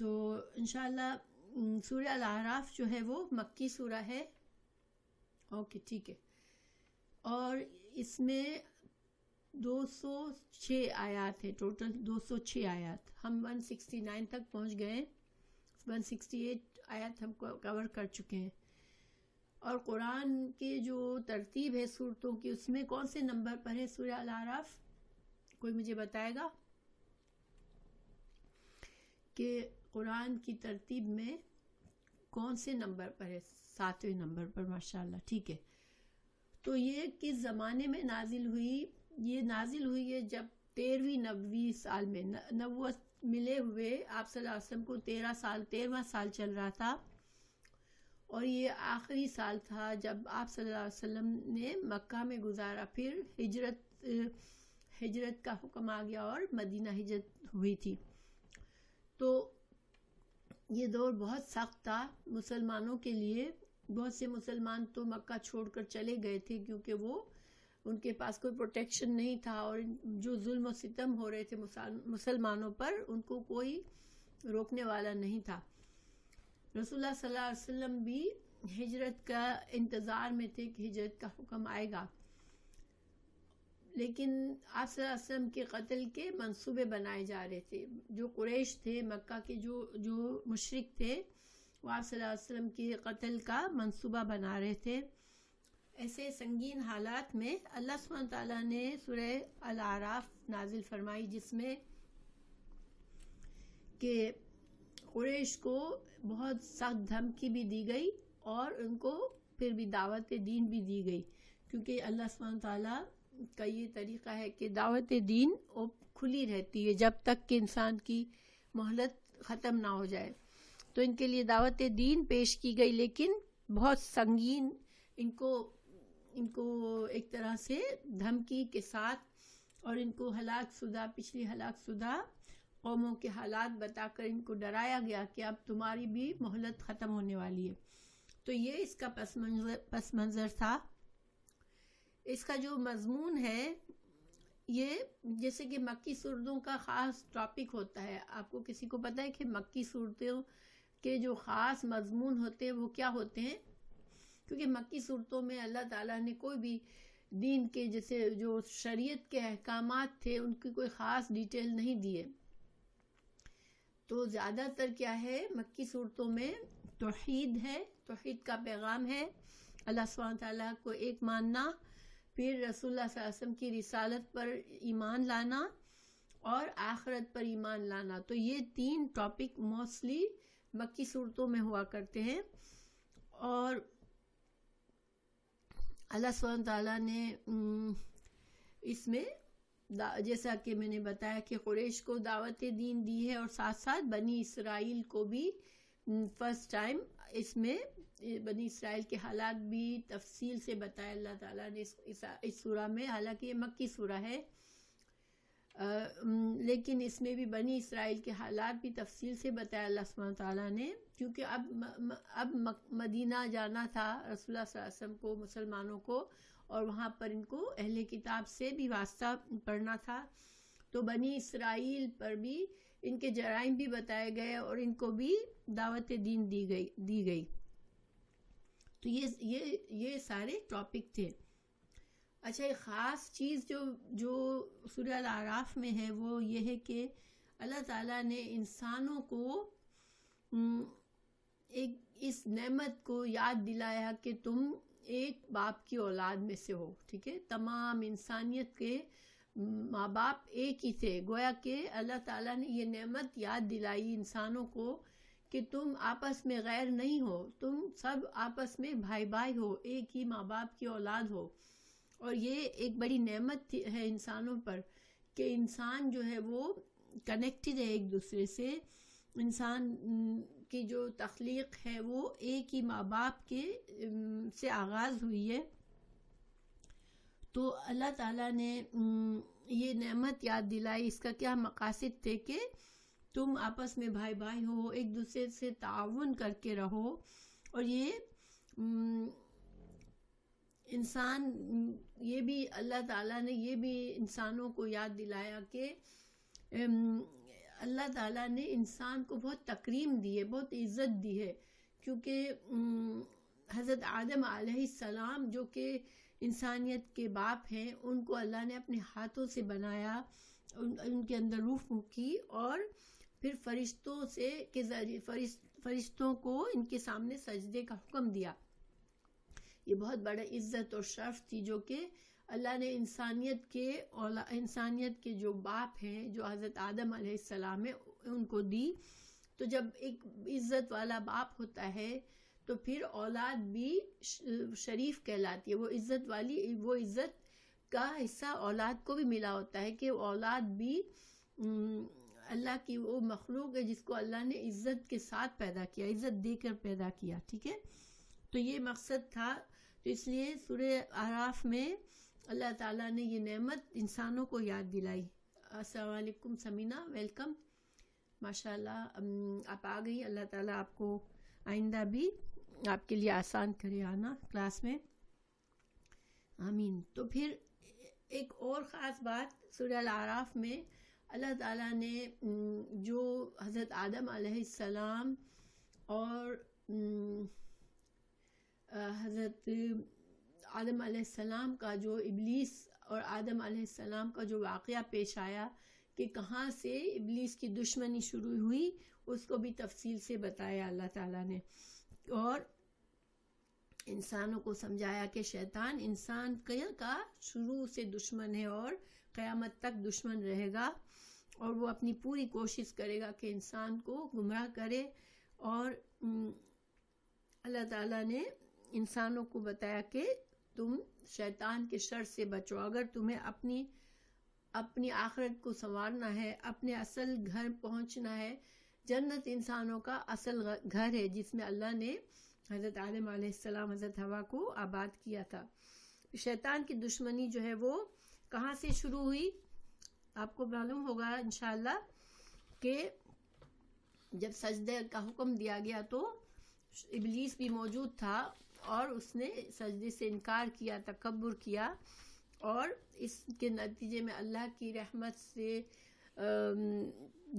تو انشاءاللہ سورہ الاعراف جو ہے وہ مکی سورہ ہے. اوکے ٹھیک ہے. اور اس میں 206 آیات ہے، ٹوٹل 206 آیات. ہم 169 تک پہنچ گئے، 168 آیات ہم کور کر چکے ہیں. اور قرآن کی جو ترتیب ہے سورتوں کی، اس میں کون سے نمبر پر ہے سورہ الاعراف؟ کوئی مجھے بتائے گا کہ قرآن کی ترتیب میں کون سے نمبر پر ہے؟ 7ویں نمبر پر. ماشاءاللہ ٹھیک ہے. تو یہ کس زمانے میں نازل ہوئی؟ یہ نازل ہوئی ہے جب 13ویں نبوی سال میں، نبوت ملے ہوئے آپ صلی اللہ علیہ وسلم کو 13واں سال چل رہا تھا، اور یہ آخری سال تھا جب آپ صلی اللہ علیہ وسلم نے مکہ میں گزارا. پھر ہجرت کا حکم آ گیا اور مدینہ ہجرت ہوئی تھی. تو یہ دور بہت سخت تھا مسلمانوں کے لیے. بہت سے مسلمان تو مکہ چھوڑ کر چلے گئے تھے کیونکہ وہ ان کے پاس کوئی پروٹیکشن نہیں تھا، اور جو ظلم و ستم ہو رہے تھے مسلمانوں پر، ان کو کوئی روکنے والا نہیں تھا. رسول اللہ صلی اللہ علیہ وسلم بھی ہجرت کا انتظار میں تھے کہ ہجرت کا حکم آئے گا، لیکن آپ صلی اللہ علیہ وسلم کے قتل کے منصوبے بنائے جا رہے تھے. جو قریش تھے، مکہ کے جو مشرک تھے، وہ آپ صلی اللہ علیہ وسلم کے قتل کا منصوبہ بنا رہے تھے. ایسے سنگین حالات میں اللہ سبحانہ تعالیٰ نے سورہ الاعراف نازل فرمائی، جس میں کہ قریش کو بہت سخت دھمکی بھی دی گئی اور ان کو پھر بھی دعوت دین بھی دی گئی، کیونکہ اللہ سبحانہ تعالیٰ کا یہ طریقہ ہے کہ دعوت دین کھلی رہتی ہے جب تک کہ انسان کی مہلت ختم نہ ہو جائے. تو ان کے لیے دعوت دین پیش کی گئی، لیکن بہت سنگین ان کو ایک طرح سے دھمکی کے ساتھ، اور ان کو پچھلی ہلاک شدہ قوموں کے حالات بتا کر ان کو ڈرایا گیا کہ اب تمہاری بھی مہلت ختم ہونے والی ہے. تو یہ اس کا پس منظر تھا. اس کا جو مضمون ہے، یہ جیسے کہ مکی سورتوں کا خاص ٹاپک ہوتا ہے. آپ کو کسی کو پتہ ہے کہ مکی صورتوں کے جو خاص مضمون ہوتے ہیں وہ کیا ہوتے ہیں؟ کیونکہ مکی صورتوں میں اللہ تعالیٰ نے کوئی بھی دین کے جیسے جو شریعت کے احکامات تھے ان کی کوئی خاص ڈیٹیل نہیں دیے. تو زیادہ تر کیا ہے مکی صورتوں میں توحید ہے، توحید کا پیغام ہے، اللہ سبحانہ تعالیٰ کو ایک ماننا، پھر رسول اللہ صلی اللہ علیہ وسلم کی رسالت پر ایمان لانا اور آخرت پر ایمان لانا. تو یہ 3 ٹاپک موسٹلی مکی صورتوں میں ہوا کرتے ہیں. اور اللہ سبحانہ تعالیٰ نے اس میں جیسا کہ میں نے بتایا کہ قریش کو دعوت دین دی ہے، اور ساتھ ساتھ بنی اسرائیل کو بھی فرسٹ ٹائم اس میں بنی اسرائیل کے حالات بھی تفصیل سے بتایا اللہ تعالیٰ نے اس سورہ میں. حالانکہ یہ مکی سورہ ہے، لیکن اس میں بھی بنی اسرائیل کے حالات بھی تفصیل سے بتایا اللہ سبحانہ تعالیٰ نے، کیونکہ اب مدینہ جانا تھا رسول اللہ صلی اللہ علیہ وسلم کو، مسلمانوں کو، اور وہاں پر ان کو اہل کتاب سے بھی واسطہ پڑھنا تھا. تو بنی اسرائیل پر بھی ان کے جرائم بھی بتائے گئے اور ان کو بھی دعوت دین دی گئی. تو یہ سارے ٹاپک تھے. اچھا، ایک خاص چیز جو سورہ الاعراف میں ہے وہ یہ ہے کہ اللہ تعالیٰ نے انسانوں کو ایک اس نعمت کو یاد دلایا کہ تم ایک باپ کی اولاد میں سے ہو. ٹھیک ہے، تمام انسانیت کے ماں باپ ایک ہی تھے. گویا کہ اللہ تعالیٰ نے یہ نعمت یاد دلائی انسانوں کو کہ تم آپس میں غیر نہیں ہو، تم سب آپس میں بھائی بھائی ہو، ایک ہی ماں باپ کی اولاد ہو. اور یہ ایک بڑی نعمت ہے انسانوں پر کہ انسان جو ہے وہ کنیکٹڈ ہے ایک دوسرے سے. انسان کی جو تخلیق ہے وہ ایک ہی ماں باپ کے سے آغاز ہوئی ہے. تو اللہ تعالیٰ نے یہ نعمت یاد دلائی. اس کا کیا مقاصد تھے کہ تم آپس میں بھائی بھائی ہو، ایک دوسرے سے تعاون کر کے رہو. اور یہ انسان، یہ بھی اللہ تعالیٰ نے یہ بھی انسانوں کو یاد دلایا کہ اللہ تعالیٰ نے انسان کو بہت تکریم دی ہے، بہت عزت دی ہے، کیونکہ حضرت آدم علیہ السلام جو کہ انسانیت کے باپ ہیں، ان کو اللہ نے اپنے ہاتھوں سے بنایا، ان کے اندر روح پھونکی، اور پھر فرشتوں سے کے ذریعے فرشتوں کو ان کے سامنے سجدے کا حکم دیا۔ یہ بہت بڑا عزت اور شرف تھی جو کہ اللہ نے انسانیت کے جو باپ ہیں، جو حضرت آدم علیہ السلام ہیں، ان کو دی۔ تو جب ایک عزت والا باپ ہوتا ہے تو پھر اولاد بھی شریف کہلاتی ہے، وہ عزت کا حصہ اولاد کو بھی ملا ہوتا ہے، کہ اولاد بھی اللہ کی وہ مخلوق ہے جس کو اللہ نے عزت کے ساتھ پیدا کیا، عزت دے کر پیدا کیا، ٹھیک ہے۔ تو یہ مقصد تھا، تو اس لیے سورہ اعراف میں اللہ تعالیٰ نے یہ نعمت انسانوں کو یاد دلائی۔ السلام علیکم سمینا، ویلکم، ماشاءاللہ آپ آ گئی۔ اللہ تعالیٰ آپ کو آئندہ بھی آپ کے لیے آسان کرے آنا کلاس میں، آمین۔ تو پھر ایک اور خاص بات سورہ الاعراف میں اللہ تعالیٰ نے جو حضرت آدم علیہ السلام اور حضرت آدم علیہ السلام کا جو ابلیس اور آدم علیہ السلام کا جو واقعہ پیش آیا کہ کہاں سے ابلیس کی دشمنی شروع ہوئی، اس کو بھی تفصیل سے بتایا اللہ تعالیٰ نے، اور انسانوں کو سمجھایا کہ شیطان انسان کا شروع سے دشمن ہے اور قیامت تک دشمن رہے گا، اور وہ اپنی پوری کوشش کرے گا کہ انسان کو گمراہ کرے۔ اور اللہ تعالیٰ نے انسانوں کو بتایا کہ تم شیطان کے شر سے بچو، اگر تمہیں اپنی آخرت کو سنوارنا ہے، اپنے اصل گھر پہنچنا ہے۔ جنت انسانوں کا اصل گھر ہے جس میں اللہ نے حضرت آدم علیہ السلام، حضرت حوا کو آباد کیا تھا۔ شیطان کی دشمنی جو ہے وہ کہاں سے شروع ہوئی؟ آپ کو معلوم ہوگا انشاءاللہ کہ جب سجدے کا حکم دیا گیا تو ابلیس بھی موجود تھا، اور اس نے سجدے سے انکار کیا، تکبر کیا، اور اس کے نتیجے میں اللہ کی رحمت سے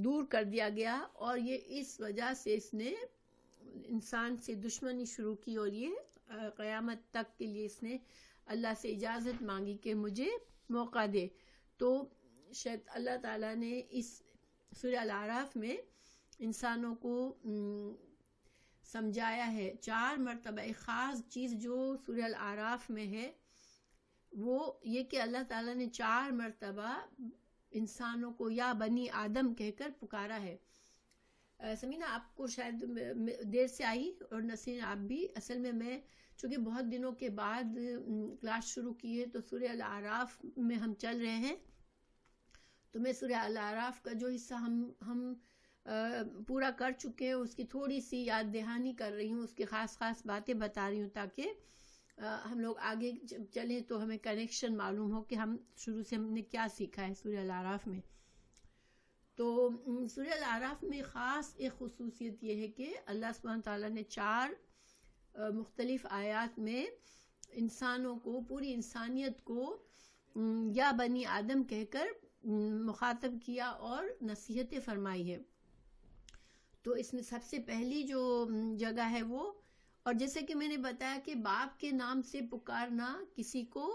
دور کر دیا گیا، اور یہ اس وجہ سے اس نے انسان سے دشمنی شروع کی، اور یہ قیامت تک کے لیے اس نے اللہ سے اجازت مانگی کہ مجھے موقع دے۔ تو اللہ تعالیٰ نے اس سورہ الاعراف میں انسانوں کو سمجھایا ہے 4 مرتبہ۔ ایک خاص چیز جو سورہ الاعراف میں ہے وہ یہ کہ اللہ تعالیٰ نے 4 مرتبہ انسانوں کو یا بنی آدم کہہ کر پکارا ہے۔ سمینا آپ کو شاید دیر سے آئی، اور نسرین آپ بھی، اصل میں چونکہ بہت دنوں کے بعد کلاس شروع کی ہے تو سورہ الاعراف میں ہم چل رہے ہیں، تو میں سورہ الاعراف کا جو حصہ ہم پورا کر چکے ہیں اس کی تھوڑی سی یاد دہانی کر رہی ہوں، اس کی خاص باتیں بتا رہی ہوں تاکہ ہم لوگ آگے چلیں تو ہمیں کنیکشن معلوم ہو کہ شروع سے ہم نے کیا سیکھا ہے سورہ الاعراف میں۔ تو سورہ الاعراف میں خاص ایک خصوصیت یہ ہے کہ اللہ سبحانہ تعالیٰ نے 4 مختلف آیات میں انسانوں کو، پوری انسانیت کو یا بنی آدم کہہ کر مخاطب کیا اور نصیحتیں فرمائی ہے۔ تو اس میں سب سے پہلی جو جگہ ہے وہ، اور جیسے کہ میں نے بتایا کہ باپ کے نام سے پکارنا کسی کو،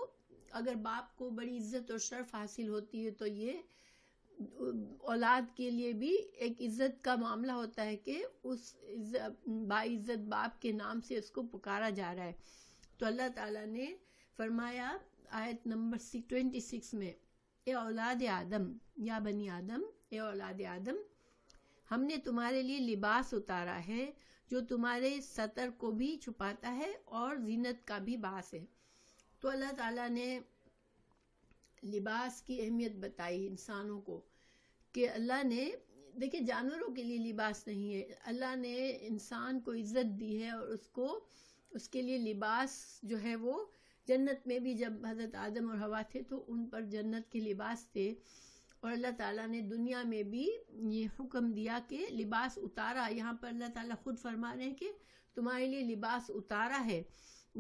اگر باپ کو بڑی عزت اور شرف حاصل ہوتی ہے تو یہ اولاد کے لیے بھی ایک عزت کا معاملہ ہوتا ہے کہ اس باعزت باپ کے نام سے اس کو پکارا جا رہا ہے۔ تو اللہ تعالیٰ نے فرمایا آیت نمبر 26 میں، اے اولاد آدم، یا بنی آدم، اے اولاد آدم، ہم نے تمہارے لیے لباس اتارا ہے جو تمہارے ستر کو بھی چھپاتا ہے اور زینت کا بھی باعث ہے۔ تو اللہ تعالیٰ نے لباس کی اہمیت بتائی انسانوں کو، کہ اللہ نے، دیکھیں جانوروں کے لیے لباس نہیں ہے، اللہ نے انسان کو عزت دی ہے، اور اس کے لیے لباس جو ہے وہ جنت میں بھی جب حضرت آدم اور حوا تھے تو ان پر جنت کے لباس تھے، اور اللہ تعالیٰ نے دنیا میں بھی یہ حکم دیا کہ لباس اتارا۔ یہاں پر اللہ تعالیٰ خود فرما رہے ہیں کہ تمہارے لیے لباس اتارا ہے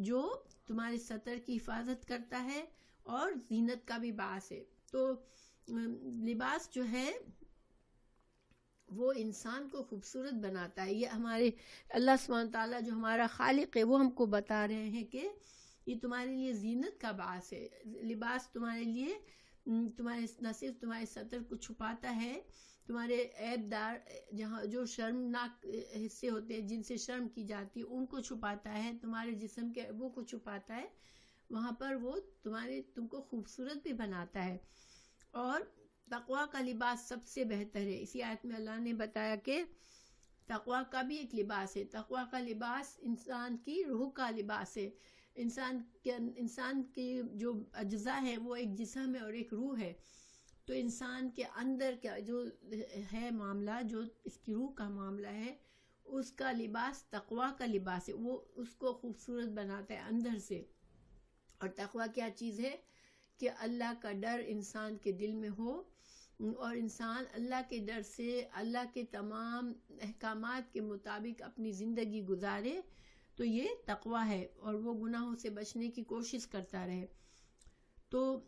جو تمہارے ستر کی حفاظت کرتا ہے اور زینت کا بھی باعث ہے۔ تو لباس جو ہے وہ انسان کو خوبصورت بناتا ہے. یہ ہمارے اللہ سبحانہ تعالیٰ جو ہمارا خالق ہے وہ ہم کو بتا رہے ہیں کہ یہ تمہارے لیے زینت کا باعث ہے. لباس تمہارے لیے تمہارے نہ صرف تمہارے سطر کو چھپاتا ہے، تمہارے عیب دار جہاں جو شرمناک حصے ہوتے ہیں جن سے شرم کی جاتی ہے ان کو چھپاتا ہے، تمہارے جسم کے عیبوں کو چھپاتا ہے، وہاں پر وہ تم کو خوبصورت بھی بناتا ہے. اور تقویٰ کا لباس سب سے بہتر ہے. اسی آیت میں اللہ نے بتایا کہ تقویٰ کا بھی ایک لباس ہے. تقویٰ کا لباس انسان کی روح کا لباس ہے. انسان کی جو اجزاء ہیں وہ ایک جسم ہے اور ایک روح ہے. تو انسان کے اندر کا جو ہے معاملہ، جو اس کی روح کا معاملہ ہے، اس کا لباس تقویٰ کا لباس ہے. وہ اس کو خوبصورت بناتا ہے اندر سے. اور تقویٰ کیا چیز ہے؟ کہ اللہ کا ڈر انسان کے دل میں ہو اور انسان اللہ کے ڈر سے اللہ کے تمام احکامات کے مطابق اپنی زندگی گزارے، تو یہ تقویٰ ہے. اور وہ گناہوں سے بچنے کی کوشش کرتا رہے. تو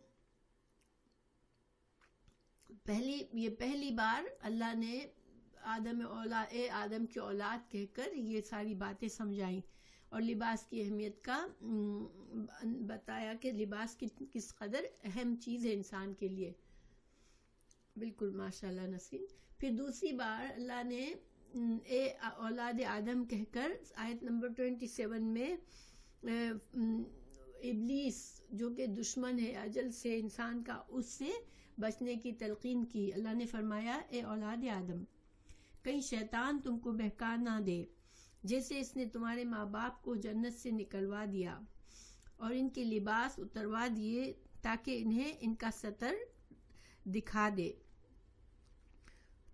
پہلی بار اللہ نے آدم کی اولاد کہہ کر یہ ساری باتیں سمجھائیں اور لباس کی اہمیت کا بتایا کہ لباس کس قدر اہم چیز ہے انسان کے لیے. بالکل ماشاءاللہ نسیم. پھر دوسری بار اللہ نے اے اولاد آدم کہہ کر آیت نمبر 27 میں ابلیس جو کہ دشمن ہے اجل سے انسان کا، اس سے بچنے کی تلقین کی. اللہ نے فرمایا اے اولاد آدم، کہیں شیطان تم کو بہکا نہ دے جیسے اس نے تمہارے ماں باپ کو جنت سے نکلوا دیا اور ان کے لباس اتروا دیے تاکہ انہیں ان کا ستر دکھا دے.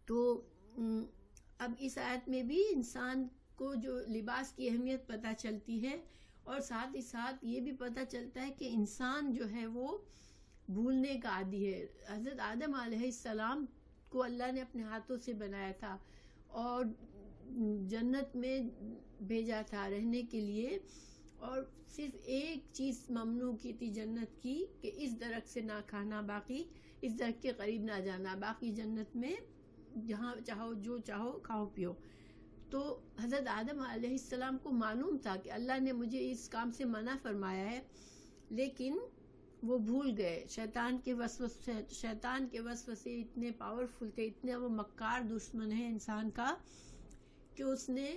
تو اب اس آیت میں بھی انسان کو جو لباس کی اہمیت پتہ چلتی ہے اور ساتھ ہی ساتھ یہ بھی پتہ چلتا ہے کہ انسان جو ہے وہ بھولنے کا عادی ہے. حضرت آدم علیہ السلام کو اللہ نے اپنے ہاتھوں سے بنایا تھا اور جنت میں بھیجا تھا رہنے کے لیے، اور صرف ایک چیز ممنوع کی تھی جنت کی کہ اس درخت سے نہ کھانا، باقی اس درخت کے قریب نہ جانا، باقی جنت میں جہاں چاہو جو چاہو کھاؤ پیو. تو حضرت آدم علیہ السلام کو معلوم تھا کہ اللہ نے مجھے اس کام سے منع فرمایا ہے، لیکن وہ بھول گئے. شیطان کے وسوسے اتنے پاورفل تھے، اتنے وہ مکار دشمن ہے انسان کا کہ اس نے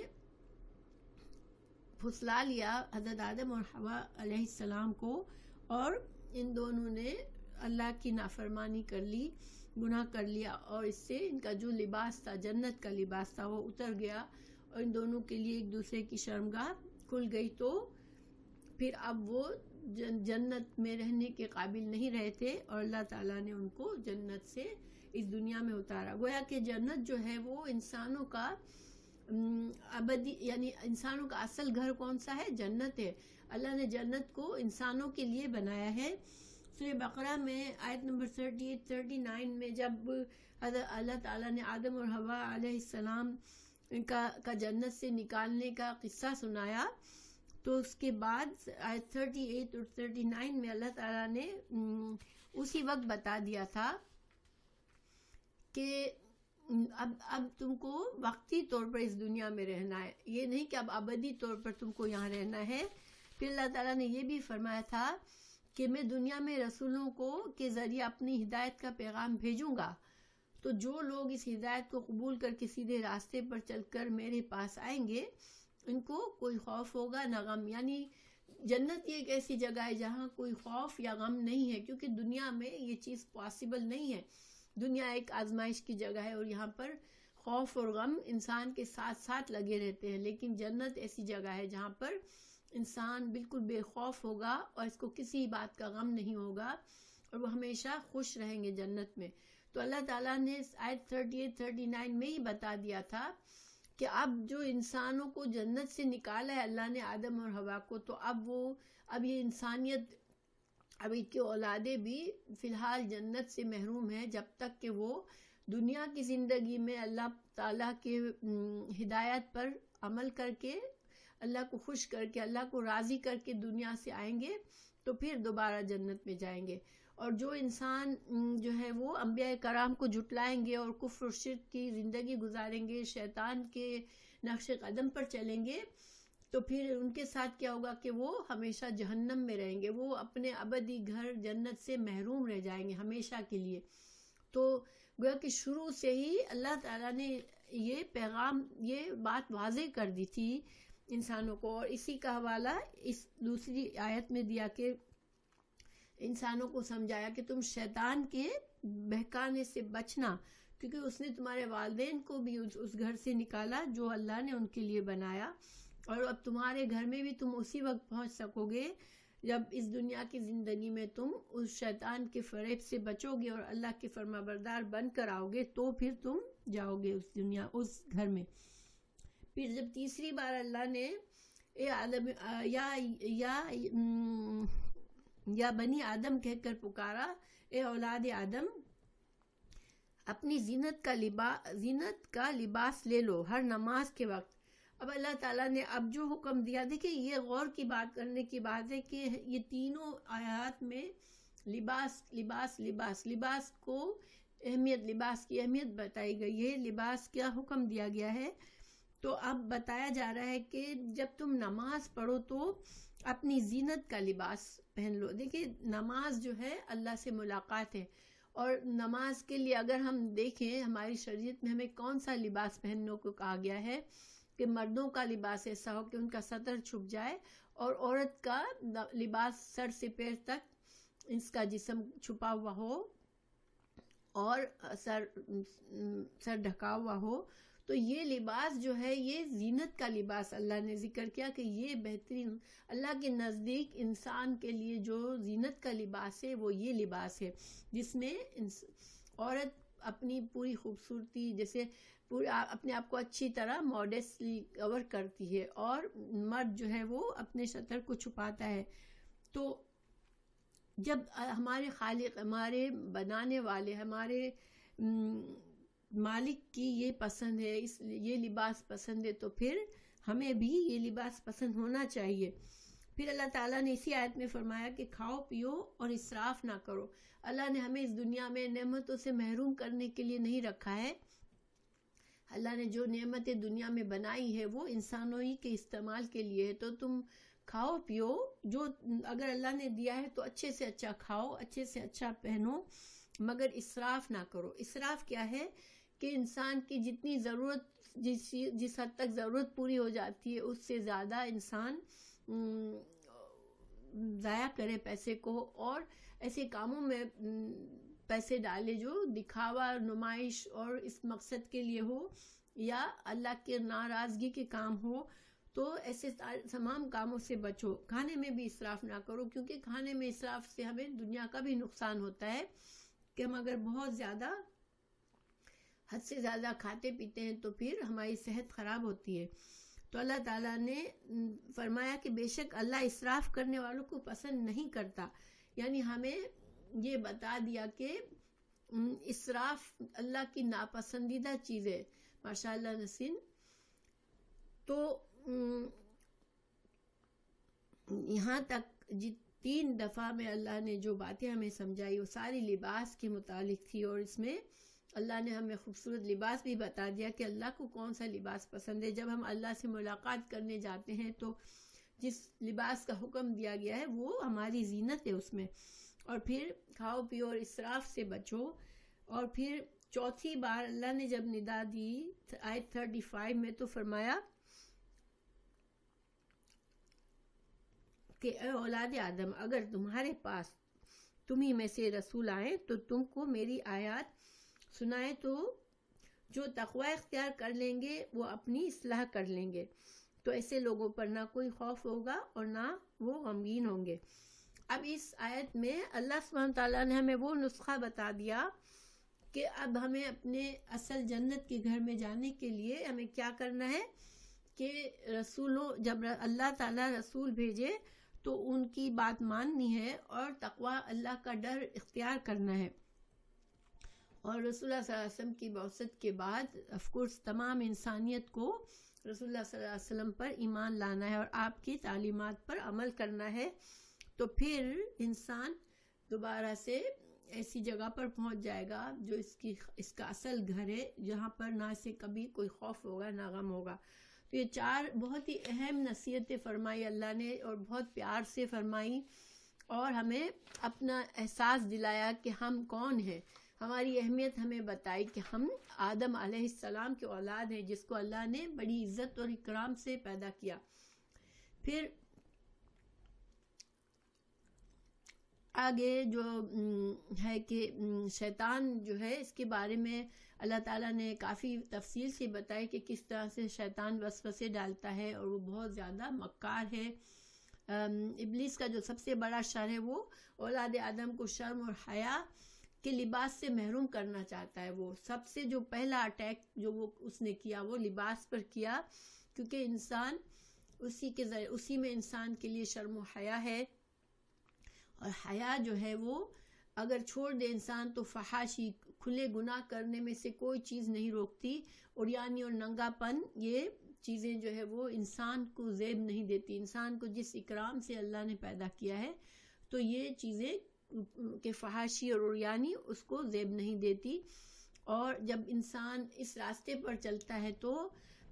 پھسلا لیا حضرت آدم اور حوا علیہ السلام کو، اور ان دونوں نے اللہ کی نافرمانی کر لی، گناہ کر لیا، اور اس سے ان کا جو لباس تھا، جنت کا لباس تھا، وہ اتر گیا اور ان دونوں کے لیے ایک دوسرے کی شرمگاہ کھل گئی. تو پھر اب وہ جنت میں رہنے کے قابل نہیں رہے تھے اور اللہ تعالیٰ نے ان کو جنت سے اس دنیا میں اتارا. گویا کہ جنت جو ہے وہ انسانوں کا ابدی، یعنی انسانوں کا اصل گھر کون سا ہے؟ جنت ہے. اللہ نے جنت کو انسانوں کے لیے بنایا ہے. سورہ بقرہ میں آیت نمبر 38-39 میں جب اللہ تعالیٰ نے آدم اور حوا علیہ السلام کا جنت سے نکالنے کا قصہ سنایا، تو اس کے بعد آیت 38 اور 39 میں اللہ تعالیٰ نے اسی وقت بتا دیا تھا کہ اب تم کو وقتی طور پر اس دنیا میں رہنا ہے، یہ نہیں کہ اب ابدی طور پر تم کو یہاں رہنا ہے. پھر اللہ تعالیٰ نے یہ بھی فرمایا تھا کہ میں دنیا میں رسولوں کو کے ذریعے اپنی ہدایت کا پیغام بھیجوں گا، تو جو لوگ اس ہدایت کو قبول کر کے سیدھے راستے پر چل کر میرے پاس آئیں گے، ان کو کوئی خوف ہوگا نہ غم. یعنی جنت یہ ایک ایسی جگہ ہے جہاں کوئی خوف یا غم نہیں ہے، کیونکہ دنیا میں یہ چیز پاسبل نہیں ہے. دنیا ایک آزمائش کی جگہ ہے اور یہاں پر خوف اور غم انسان کے ساتھ ساتھ لگے رہتے ہیں. لیکن جنت ایسی جگہ ہے جہاں پر انسان بالکل بے خوف ہوگا اور اس کو کسی بات کا غم نہیں ہوگا اور وہ ہمیشہ خوش رہیں گے جنت میں. تو اللہ تعالیٰ نے آیت 38-39 میں ہی بتا دیا تھا کہ اب جو انسانوں کو جنت سے نکالا ہے اللہ نے آدم اور حوا کو، تو اب یہ انسانیت، اب ان کی اولادیں بھی فی الحال جنت سے محروم ہیں جب تک کہ وہ دنیا کی زندگی میں اللہ تعالیٰ کے ہدایت پر عمل کر کے، اللہ کو خوش کر کے، اللہ کو راضی کر کے دنیا سے آئیں گے، تو پھر دوبارہ جنت میں جائیں گے. اور جو انسان جو ہے وہ انبیاء کرام کو جھٹلائیں گے اور کفر و شرک کی زندگی گزاریں گے، شیطان کے نقش قدم پر چلیں گے، تو پھر ان کے ساتھ کیا ہوگا کہ وہ ہمیشہ جہنم میں رہیں گے، وہ اپنے ابدی گھر جنت سے محروم رہ جائیں گے ہمیشہ کے لیے۔ تو گویا کہ شروع سے ہی اللہ تعالیٰ نے یہ پیغام، یہ بات واضح کر دی تھی انسانوں کو، اور اسی کا حوالہ اس دوسری آیت میں دیا کہ انسانوں کو سمجھایا کہ تم شیطان کے بہکانے سے بچنا، کیونکہ اس نے تمہارے والدین کو بھی اس گھر سے نکالا جو اللہ نے ان کے لیے بنایا، اور اب تمہارے گھر میں بھی تم اسی وقت پہنچ سکو گے جب اس دنیا کی زندگی میں تم اس شیطان کے فریب سے بچو گے اور اللہ کے فرما بردار بن کر آؤ گے، تو پھر تم جاؤ گے اس گھر میں۔ پھر جب تیسری بار اللہ نے اے آدم یا بنی آدم کہہ کر پکارا، اے اولاد آدم، اپنی زینت کا لباس لے لو ہر نماز کے وقت۔ اب اللہ تعالیٰ نے اب جو حکم دیا، دیکھیں یہ غور کی بات کرنے کی بات ہے کہ یہ تینوں آیات میں لباس کو لباس کی اہمیت بتائی گئی ہے، لباس کیا حکم دیا گیا ہے۔ تو اب بتایا جا رہا ہے کہ جب تم نماز پڑھو تو اپنی زینت کا لباس پہن لو۔ دیکھیں نماز جو ہے اللہ سے ملاقات ہے، اور نماز کے لیے اگر ہم دیکھیں ہماری شریعت میں ہمیں کون سا لباس پہننے کو کہا گیا ہے کہ مردوں کا لباس ایسا ہو کہ ان کا سطر چھپ جائے، اور عورت کا لباس سر سے پیر تک اس کا جسم چھپا ہوا ہو اور سر ڈھکا ہوا ہو۔ تو یہ لباس جو ہے یہ زینت کا لباس اللہ نے ذکر کیا کہ یہ بہترین اللہ کے نزدیک انسان کے لیے جو زینت کا لباس ہے وہ یہ لباس ہے، جس میں عورت اپنی پوری خوبصورتی، جیسے اپنے آپ کو اچھی طرح ماڈسٹلی کور کرتی ہے، اور مرد جو ہے وہ اپنے سطر کو چھپاتا ہے۔ تو جب ہمارے خالق، ہمارے بنانے والے، ہمارے مالک کی یہ پسند ہے، یہ لباس پسند ہے، تو پھر ہمیں بھی یہ لباس پسند ہونا چاہیے۔ پھر اللہ تعالیٰ نے اسی آیت میں فرمایا کہ کھاؤ پیو اور اسراف نہ کرو۔ اللہ نے ہمیں اس دنیا میں نعمتوں سے محروم کرنے کے لیے نہیں رکھا ہے۔ اللہ نے جو نعمتیں دنیا میں بنائی ہے وہ انسانوں ہی کے استعمال کے لیے ہے، تو تم کھاؤ پیو، جو اگر اللہ نے دیا ہے تو اچھے سے اچھا کھاؤ، اچھے سے اچھا پہنو، مگر اسراف نہ کرو۔ اسراف کیا ہے کہ انسان کی جتنی ضرورت، جس حد تک ضرورت پوری ہو جاتی ہے اس سے زیادہ انسان ضائع کرے پیسے کو، اور ایسے کاموں میں پیسے ڈالے جو دکھاوا، نمائش اور اس مقصد کے لیے ہو یا اللہ کے ناراضگی کے کام ہو، تو ایسے تمام کاموں سے بچو۔ کھانے میں بھی اسراف نہ کرو، کیونکہ کھانے میں اسراف سے ہمیں دنیا کا بھی نقصان ہوتا ہے کہ ہم اگر بہت زیادہ حد سے زیادہ کھاتے پیتے ہیں تو پھر ہماری صحت خراب ہوتی ہے۔ تو اللہ تعالیٰ نے فرمایا کہ بے شک اللہ اسراف کرنے والوں کو پسند نہیں کرتا، یعنی ہمیں یہ بتا دیا کہ اسراف اللہ کی ناپسندیدہ چیز ہے۔ ماشاءاللہ نسیم، تو یہاں تک 3 دفعہ میں اللہ نے جو باتیں ہمیں سمجھائی وہ ساری لباس کے متعلق تھی، اور اس میں اللہ نے ہمیں خوبصورت لباس بھی بتا دیا کہ اللہ کو کون سا لباس پسند ہے۔ جب ہم اللہ سے ملاقات کرنے جاتے ہیں تو جس لباس کا حکم دیا گیا ہے وہ ہماری زینت ہے اس میں۔ اور پھر کھاؤ پیو اور اسراف سے بچو۔ اور پھر چوتھی بار اللہ نے جب ندا دی آیت 35 میں تو فرمایا کہ اے اولاد آدم، اگر تمہارے پاس تمہیں میں سے رسول آئیں تو تم کو میری آیات سنائے، تو جو تقوی اختیار کر لیں گے وہ اپنی اصلاح کر لیں گے، تو ایسے لوگوں پر نہ کوئی خوف ہوگا اور نہ وہ غمگین ہوں گے۔ اب اس آیت میں اللہ سبحانہ تعالیٰ نے ہمیں وہ نسخہ بتا دیا کہ اب ہمیں اپنے اصل جنت کے گھر میں جانے کے لیے ہمیں کیا کرنا ہے کہ جب اللہ تعالیٰ رسول بھیجے تو ان کی بات ماننی ہے اور تقوی اللہ کا ڈر اختیار کرنا ہے۔ اور رسول اللہ صلی اللہ علیہ وسلم کی بعثت کے بعد آف کورس تمام انسانیت کو رسول اللہ صلی اللہ علیہ وسلم پر ایمان لانا ہے اور آپ کی تعلیمات پر عمل کرنا ہے، تو پھر انسان دوبارہ سے ایسی جگہ پر پہنچ جائے گا جو اس کا اصل گھر ہے، جہاں پر نہ اسے کبھی کوئی خوف ہوگا نہ غم ہوگا۔ تو یہ 4 بہت ہی اہم نصیحتیں فرمائی اللہ نے، اور بہت پیار سے فرمائی، اور ہمیں اپنا احساس دلایا کہ ہم کون ہیں، ہماری اہمیت ہمیں بتائی کہ ہم آدم علیہ السلام کے اولاد ہیں، جس کو اللہ نے بڑی عزت اور اکرام سے پیدا کیا۔ پھر آگے جو ہے کہ شیطان جو ہے، اس کے بارے میں اللہ تعالیٰ نے کافی تفصیل سے بتائی کہ کس طرح سے شیطان وسوسے ڈالتا ہے، اور وہ بہت زیادہ مکار ہے۔ ابلیس کا جو سب سے بڑا شر ہے، وہ اولاد آدم کو شرم اور حیا کے لباس سے محروم کرنا چاہتا ہے۔ وہ سب سے جو پہلا اٹیک جو اس نے کیا، وہ لباس پر کیا، کیونکہ انسان اسی میں انسان کے لیے شرم و حیا ہے، اور حیا جو ہے وہ اگر چھوڑ دے انسان تو فحاشی کھلے گناہ کرنے میں سے کوئی چیز نہیں روکتی، عریانی اور ننگا پن، یہ چیزیں جو ہے وہ انسان کو زیب نہیں دیتی۔ انسان کو جس اکرام سے اللہ نے پیدا کیا ہے، تو یہ چیزیں کہ فحاشی اور عریانی اس کو زیب نہیں دیتی، اور جب انسان اس راستے پر چلتا ہے تو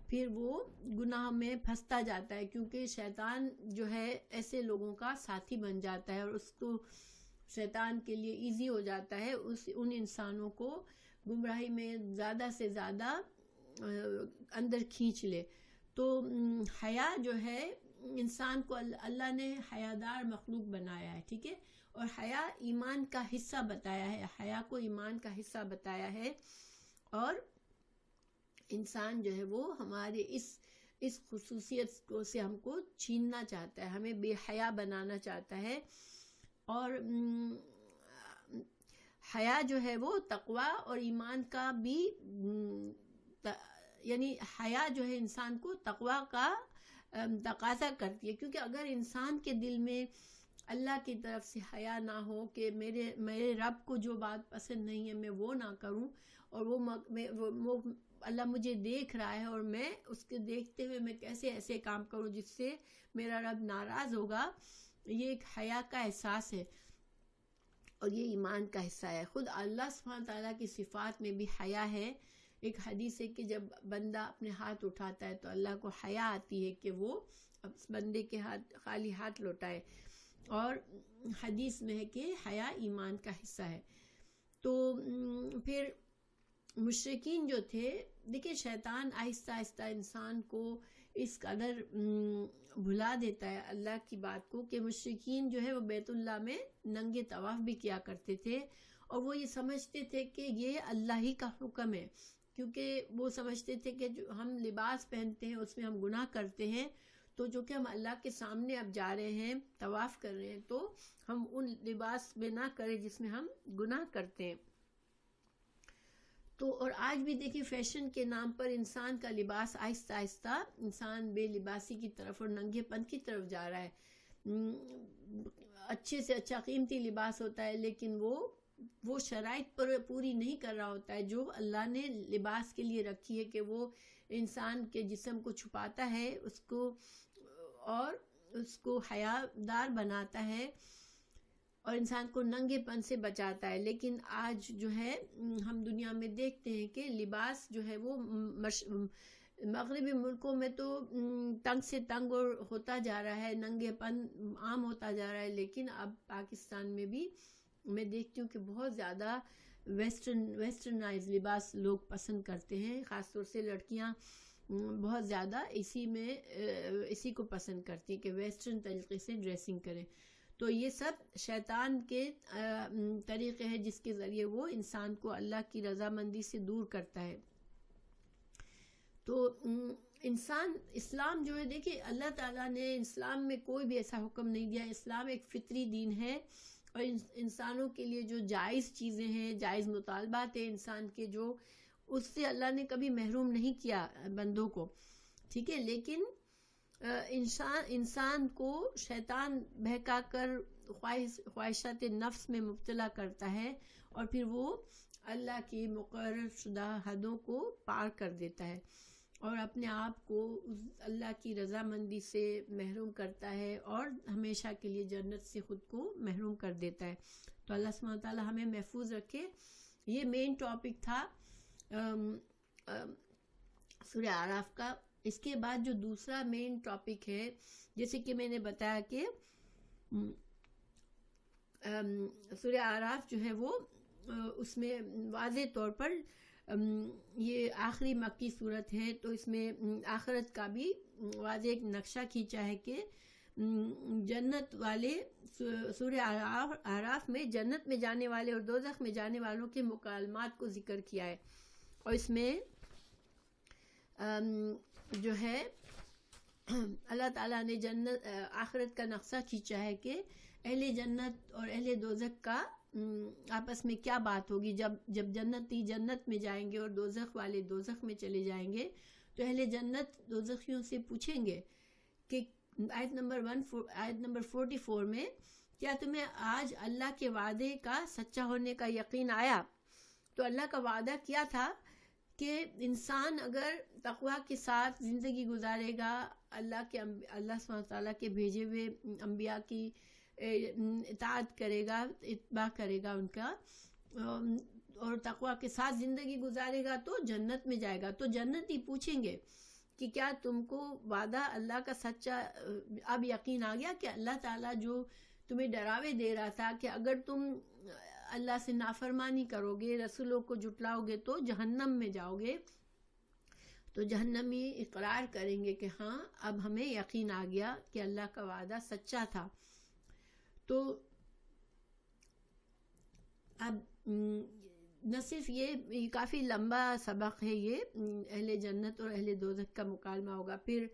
پھر وہ گناہ میں پھنستا جاتا ہے، کیونکہ شیطان جو ہے ایسے لوگوں کا ساتھی بن جاتا ہے، اور اس کو شیطان کے لیے ایزی ہو جاتا ہے ان انسانوں کو گمراہی میں زیادہ سے زیادہ اندر کھینچ لے۔ تو حیا جو ہے انسان کو اللہ نے حیادار مخلوق بنایا ہے، ٹھیک ہے، اور حیا ایمان کا حصہ بتایا ہے، حیا کو ایمان کا حصہ بتایا ہے، اور انسان جو ہے وہ ہمارے اس خصوصیت کو سے ہم کو چھیننا چاہتا ہے، ہمیں بے حیا بنانا چاہتا ہے۔ اور حیا جو ہے وہ تقوی اور ایمان کا بھی، یعنی حیا جو ہے انسان کو تقوی کا تقاضا کرتی ہے، کیونکہ اگر انسان کے دل میں اللہ کی طرف سے حیا نہ ہو کہ میرے رب کو جو بات پسند نہیں ہے میں وہ نہ کروں، اور وہ اللہ مجھے دیکھ رہا ہے، اور میں اس کے دیکھتے ہوئے میں کیسے ایسے کام کروں جس سے میرا رب ناراض ہوگا، یہ ایک حیا کا احساس ہے، اور یہ ایمان کا حصہ ہے۔ خود اللہ سبحانہ تعالیٰ کی صفات میں بھی حیا ہے۔ ایک حدیث ہے کہ جب بندہ اپنے ہاتھ اٹھاتا ہے تو اللہ کو حیا آتی ہے کہ وہ اس بندے کے ہاتھ خالی ہاتھ لوٹائے، اور حدیث میں ہے کہ حیا ایمان کا حصہ ہے۔ تو پھر مشرکین جو تھے، دیکھیں شیطان آہستہ آہستہ انسان کو اس قدر بھلا دیتا ہے اللہ کی بات کو کہ مشرکین جو ہے وہ بیت اللہ میں ننگے طواف بھی کیا کرتے تھے، اور وہ یہ سمجھتے تھے کہ یہ اللہ ہی کا حکم ہے، کیونکہ وہ سمجھتے تھے کہ جو ہم لباس پہنتے ہیں اس میں ہم گناہ کرتے ہیں، تو جو کہ ہم اللہ کے سامنے اب جا رہے ہیں طواف کر رہے ہیں تو ہم ان لباس میں نہ کریں جس میں ہم گناہ کرتے ہیں۔ تو اور آج بھی دیکھیں فیشن کے نام پر انسان کا لباس آہستہ آہستہ انسان بے لباسی کی طرف اور ننگے پن کی طرف جا رہا ہے۔ اچھے سے اچھا قیمتی لباس ہوتا ہے، لیکن وہ شرائط پر پوری نہیں کر رہا ہوتا ہے جو اللہ نے لباس کے لیے رکھی ہے، کہ وہ انسان کے جسم کو چھپاتا ہے، اس کو حیا دار بناتا ہے، اور انسان کو ننگے پن سے بچاتا ہے۔ لیکن آج جو ہے ہم دنیا میں دیکھتے ہیں کہ لباس جو ہے وہ مغربی ملکوں میں تو تنگ سے تنگ اور ہوتا جا رہا ہے، ننگے پن عام ہوتا جا رہا ہے، لیکن اب پاکستان میں بھی میں دیکھتی ہوں کہ بہت زیادہ ویسٹرنائز لباس لوگ پسند کرتے ہیں، خاص طور سے لڑکیاں بہت زیادہ اسی کو پسند کرتی ہیں کہ ویسٹرن طریقے سے ڈریسنگ کریں۔ تو یہ سب شیطان کے طریقے ہیں جس کے ذریعے وہ انسان کو اللہ کی رضامندی سے دور کرتا ہے۔ تو اسلام جو ہے، دیکھیں اللہ تعالیٰ نے اسلام میں کوئی بھی ایسا حکم نہیں دیا، اسلام ایک فطری دین ہے، اور انسانوں کے لیے جو جائز چیزیں ہیں، جائز مطالبات ہیں انسان کے، جو اس سے اللہ نے کبھی محروم نہیں کیا بندوں کو، ٹھیک ہے، لیکن انسان کو شیطان بہکا کر خواہشات نفس میں مبتلا کرتا ہے، اور پھر وہ اللہ کی مقرر شدہ حدوں کو پار کر دیتا ہے، اور اپنے آپ کو اللہ کی رضامندی سے محروم کرتا ہے، اور ہمیشہ کے لیے جنت سے خود کو محروم کر دیتا ہے۔ تو اللہ سبحانہ تعالیٰ ہمیں محفوظ رکھے. یہ مین ٹاپک تھا سورہ اعراف کا. اس کے بعد جو دوسرا مین ٹاپک ہے، جیسے کہ میں نے بتایا کہ سورہ اعراف جو ہے وہ اس میں واضح طور پر یہ آخری مکی صورت ہے، تو اس میں آخرت کا بھی واضح ایک نقشہ کھینچا ہے کہ جنت والے سورہ اعراف میں جنت میں جانے والے اور دوزخ میں جانے والوں کے مکالمات کو ذکر کیا ہے. اور اس میں جو ہے اللہ تعالیٰ نے جنت آخرت کا نقشہ کھینچا ہے کہ اہل جنت اور اہل دوزخ کا آپس میں کیا بات ہوگی. جب جنتی جنت میں جائیں گے اور دوزخ والے دوزخ میں چلے جائیں گے تو اہل جنت دوزخیوں سے پوچھیں گے کہ آیت نمبر 44 میں، کیا تمہیں آج اللہ کے وعدے کا سچا ہونے کا یقین آیا؟ تو اللہ کا وعدہ کیا تھا کہ انسان اگر تقوی کے ساتھ زندگی گزارے گا، اللہ سبحانہ تعالیٰ کے بھیجے ہوئے انبیاء کی اطاعت کرے گا، اتباع کرے گا ان کا، اور تقوی کے ساتھ زندگی گزارے گا تو جنت میں جائے گا. تو جنتی پوچھیں گے کہ کیا تم کو وعدہ اللہ کا سچا اب یقین آ گیا کہ اللہ تعالیٰ جو تمہیں ڈراوے دے رہا تھا کہ اگر تم اللہ سے نافرمانی کرو گے، رسولوں کو جھٹلاؤ گے تو جہنم میں جاؤ گے. تو جہنمی اقرار کریں گے کہ ہاں اب ہمیں یقین آ گیا کہ اللہ کا وعدہ سچا تھا. تو اب نہ صرف یہ کافی لمبا سبق ہے، یہ اہل جنت اور اہل دوزخ کا مکالمہ ہوگا. پھر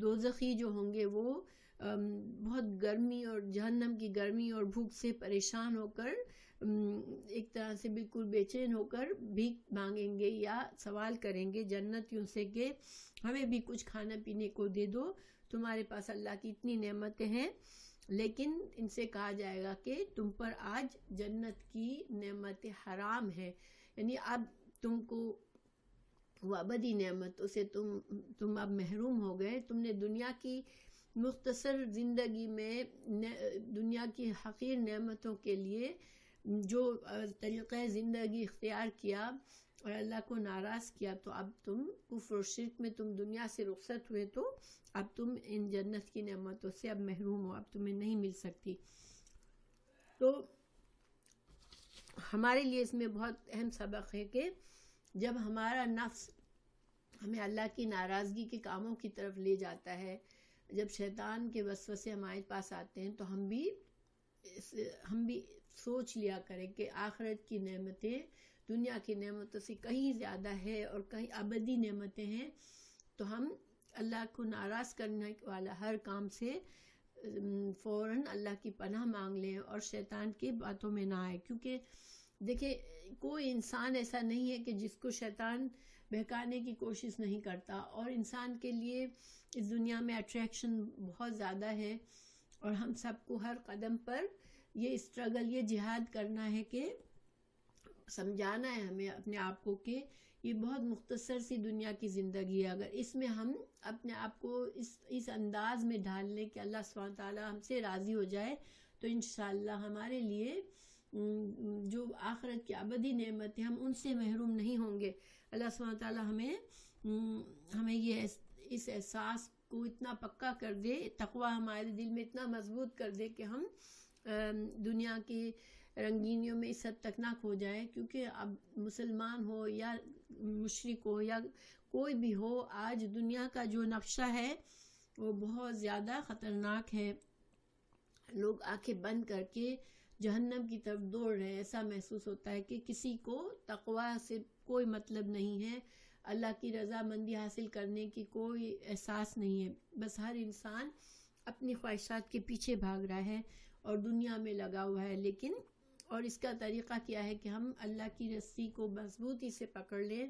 دوزخی جو ہوں گے وہ بہت گرمی اور جہنم کی گرمی اور بھوک سے پریشان ہو کر ایک طرح سے بالکل بے چین ہو کر بھیک مانگیں گے یا سوال کریں گے جنتیوں سے کہ ہمیں بھی کچھ کھانا پینے کو دے دو، تمہارے پاس اللہ کی اتنی نعمتیں ہیں. لیکن ان سے کہا جائے گا کہ تم پر آج جنت کی نعمتیں حرام ہے، یعنی اب تم کو وہ ابدی نعمتوں سے تم اب محروم ہو گئے. تم نے دنیا کی مختصر زندگی میں دنیا کی حقیر نعمتوں کے لیے جو طریقہ زندگی اختیار کیا اور اللہ کو ناراض کیا، تو اب تم کفر و شرک میں تم دنیا سے رخصت ہوئے، تو اب تم ان جنت کی نعمتوں سے اب محروم ہو، اب تمہیں نہیں مل سکتی. تو ہمارے لیے اس میں بہت اہم سبق ہے کہ جب ہمارا نفس ہمیں اللہ کی ناراضگی کے کاموں کی طرف لے جاتا ہے، جب شیطان کے وسوسے ہمارے پاس آتے ہیں، تو ہم بھی سوچ لیا کریں کہ آخرت کی نعمتیں دنیا کی نعمتوں سے کہیں زیادہ ہے اور کہیں ابدی نعمتیں ہیں. تو ہم اللہ کو ناراض کرنے والا ہر کام سے فوراً اللہ کی پناہ مانگ لیں اور شیطان کی باتوں میں نہ آئے. کیونکہ دیکھیں کوئی انسان ایسا نہیں ہے کہ جس کو شیطان بہکانے کی کوشش نہیں کرتا، اور انسان کے لیے اس دنیا میں اٹریکشن بہت زیادہ ہے، اور ہم سب کو ہر قدم پر یہ اسٹرگل، یہ جہاد کرنا ہے کہ سمجھانا ہے ہمیں اپنے آپ کو کہ یہ بہت مختصر سی دنیا کی زندگی ہے. اگر اس میں ہم اپنے آپ کو اس انداز میں ڈھال لیں کہ اللہ سبحانہ تعالیٰ ہم سے راضی ہو جائے، تو انشاءاللہ ہمارے لیے جو آخرت کی ابدی نعمتیں ہم ان سے محروم نہیں ہوں گے. اللہ سبحانہ تعالیٰ ہمیں یہ اس احساس کو اتنا پکا کر دے، تقوی ہمارے دل میں اتنا مضبوط کر دے کہ ہم دنیا کی رنگینیوں میں اس حد تک نہ کھو جائیں. کیونکہ اب مسلمان ہو یا مشرک ہو یا کوئی بھی ہو، آج دنیا کا جو نقشہ ہے وہ بہت زیادہ خطرناک ہے. لوگ آنکھیں بند کر کے جہنم کی طرف دوڑ رہے ہیں. ایسا محسوس ہوتا ہے کہ کسی کو تقوی سے کوئی مطلب نہیں ہے، اللہ کی رضا مندی حاصل کرنے کی کوئی احساس نہیں ہے. بس ہر انسان اپنی خواہشات کے پیچھے بھاگ رہا ہے اور دنیا میں لگا ہوا ہے. لیکن اور اس کا طریقہ کیا ہے کہ ہم اللہ کی رسی کو مضبوطی سے پکڑ لیں.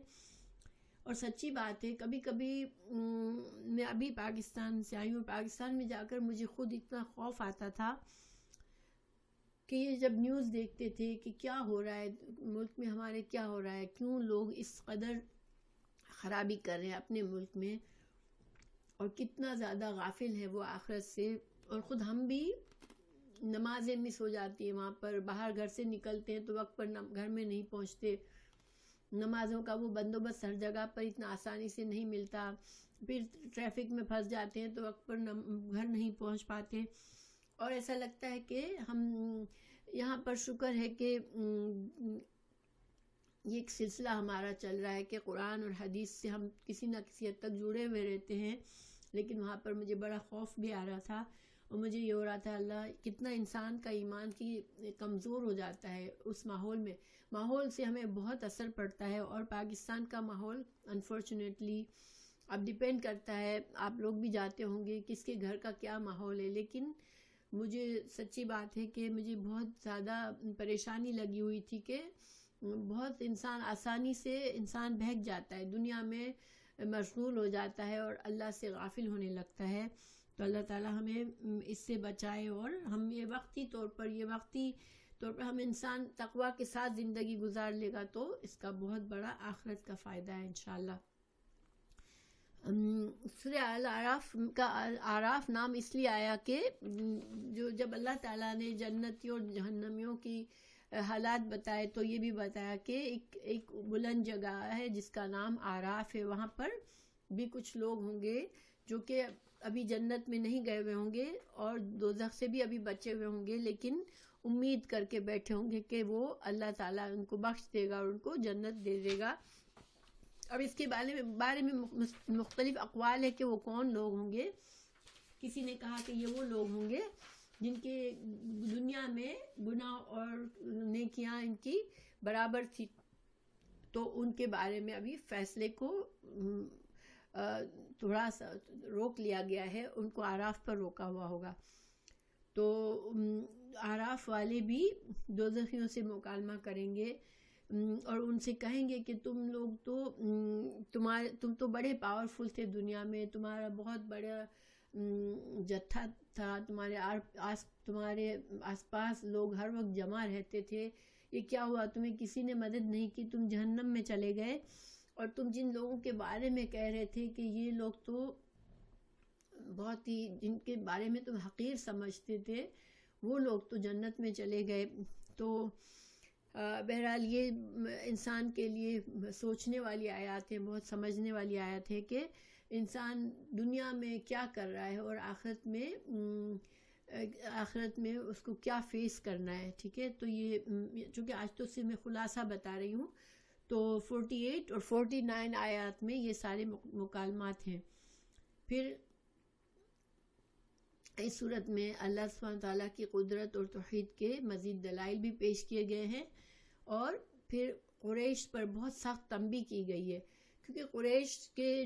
اور سچی بات ہے، کبھی کبھی میں ابھی پاکستان سے آئی ہوں، پاکستان میں جا کر مجھے خود اتنا خوف آتا تھا کہ یہ جب نیوز دیکھتے تھے کہ کیا ہو رہا ہے ملک میں، ہمارے کیا ہو رہا ہے، کیوں لوگ اس قدر خرابی کر رہے ہیں اپنے ملک میں، اور کتنا زیادہ غافل ہے وہ آخرت سے. اور خود ہم بھی نمازیں مس ہو جاتی ہیں وہاں پر، باہر گھر سے نکلتے ہیں تو وقت پر گھر میں نہیں پہنچتے، نمازوں کا وہ بندوبست ہر جگہ پر اتنا آسانی سے نہیں ملتا، پھر ٹریفک میں پھنس جاتے ہیں تو وقت پر گھر نہیں پہنچ پاتے، اور ایسا لگتا ہے کہ ہم یہاں پر شکر ہے کہ یہ ایک سلسلہ ہمارا چل رہا ہے کہ قرآن اور حدیث سے ہم کسی نہ کسی حد تک جڑے ہوئے رہتے ہیں، لیکن وہاں پر مجھے بڑا خوف بھی آ رہا تھا، اور مجھے یہ ہو رہا تھا اللہ کتنا انسان کا ایمان کی کمزور ہو جاتا ہے اس ماحول میں، ماحول سے ہمیں بہت اثر پڑتا ہے، اور پاکستان کا ماحول انفارچونیٹلی اب ڈیپینڈ کرتا ہے، آپ لوگ بھی جاتے ہوں گے کس کے گھر کا کیا ماحول ہے، لیکن مجھے سچی بات ہے کہ مجھے بہت زیادہ پریشانی لگی ہوئی تھی کہ بہت انسان آسانی سے انسان بہک جاتا ہے، دنیا میں مشغول ہو جاتا ہے اور اللہ سے غافل ہونے لگتا ہے، تو اللہ تعالیٰ ہمیں اس سے بچائے، اور ہم یہ وقتی طور پر ہم انسان تقوی کے ساتھ زندگی گزار لے گا تو اس کا بہت بڑا آخرت کا فائدہ ہے انشاءاللہ۔ سورہ الاعراف کا اعراف نام اس لیے آیا کہ جب اللہ تعالیٰ نے جنتیوں اور جہنمیوں کی حالات بتائے تو یہ بھی بتایا کہ ایک بلند جگہ ہے جس کا نام اعراف ہے، وہاں پر بھی کچھ لوگ ہوں گے جو کہ ابھی جنت میں نہیں گئے ہوئے ہوں گے اور دوزخ سے بھی ابھی بچے ہوئے ہوں گے، لیکن امید کر کے بیٹھے ہوں گے کہ وہ اللہ تعالیٰ ان کو بخش دے گا اور ان کو جنت دے دے گا۔ اب اس کے بارے میں مختلف اقوال ہے کہ وہ کون لوگ ہوں گے۔ کسی نے کہا کہ یہ وہ لوگ ہوں گے جن کے دنیا میں گناہ اور نیکیاں ان کی برابر تھی، تو ان کے بارے میں ابھی فیصلے کو تھوڑا سا روک لیا گیا ہے، ان کو اعراف پر روکا ہوا ہوگا، تو اعراف والے بھی دوزخیوں سے مکالمہ کریں گے اور ان سے کہیں گے کہ تم لوگ تو تم تو بڑے پاورفل تھے دنیا میں، تمہارا بہت بڑا جتھا تھا، تمہارے آس پاس لوگ ہر وقت جمع رہتے تھے، یہ کیا ہوا؟ تمہیں کسی نے مدد نہیں کی، تم جہنم میں چلے گئے، اور تم جن لوگوں کے بارے میں کہہ رہے تھے کہ یہ لوگ تو بہت ہی، جن کے بارے میں تم حقیر سمجھتے تھے، وہ لوگ تو جنت میں چلے گئے۔ تو بہرحال یہ انسان کے لیے سوچنے والی آیات ہے، بہت سمجھنے والی آیات ہے کہ انسان دنیا میں کیا کر رہا ہے اور آخرت میں اس کو کیا فیس کرنا ہے، ٹھیک ہے؟ تو یہ چونکہ آج تو صرف میں خلاصہ بتا رہی ہوں، تو 48 اور 49 آیات میں یہ سارے مکالمات ہیں۔ پھر اس صورت میں اللہ سبحانہ تعالیٰ کی قدرت اور توحید کے مزید دلائل بھی پیش کیے گئے ہیں، اور پھر قریش پر بہت سخت تنبیہ کی گئی ہے، کیونکہ قریش کے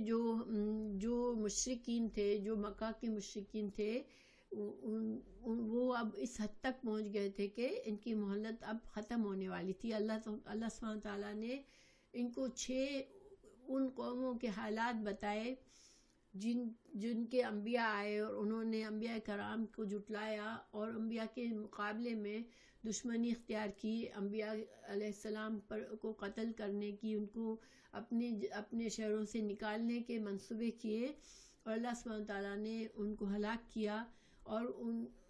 جو مشرکین تھے، جو مکہ کے مشرکین تھے، وہ اب اس حد تک پہنچ گئے تھے کہ ان کی مہلت اب ختم ہونے والی تھی۔ اللہ سبحانہ تعالیٰ نے ان کو 6 ان قوموں کے حالات بتائے جن کے انبیاء آئے اور انہوں نے انبیاء کرام کو جھٹلایا اور انبیاء کے مقابلے میں دشمنی اختیار کی، انبیاء علیہ السلام کو قتل کرنے کی، ان کو اپنے شہروں سے نکالنے کے منصوبے کیے، اور اللہ سبحانہ تعالیٰ نے ان کو ہلاک کیا، اور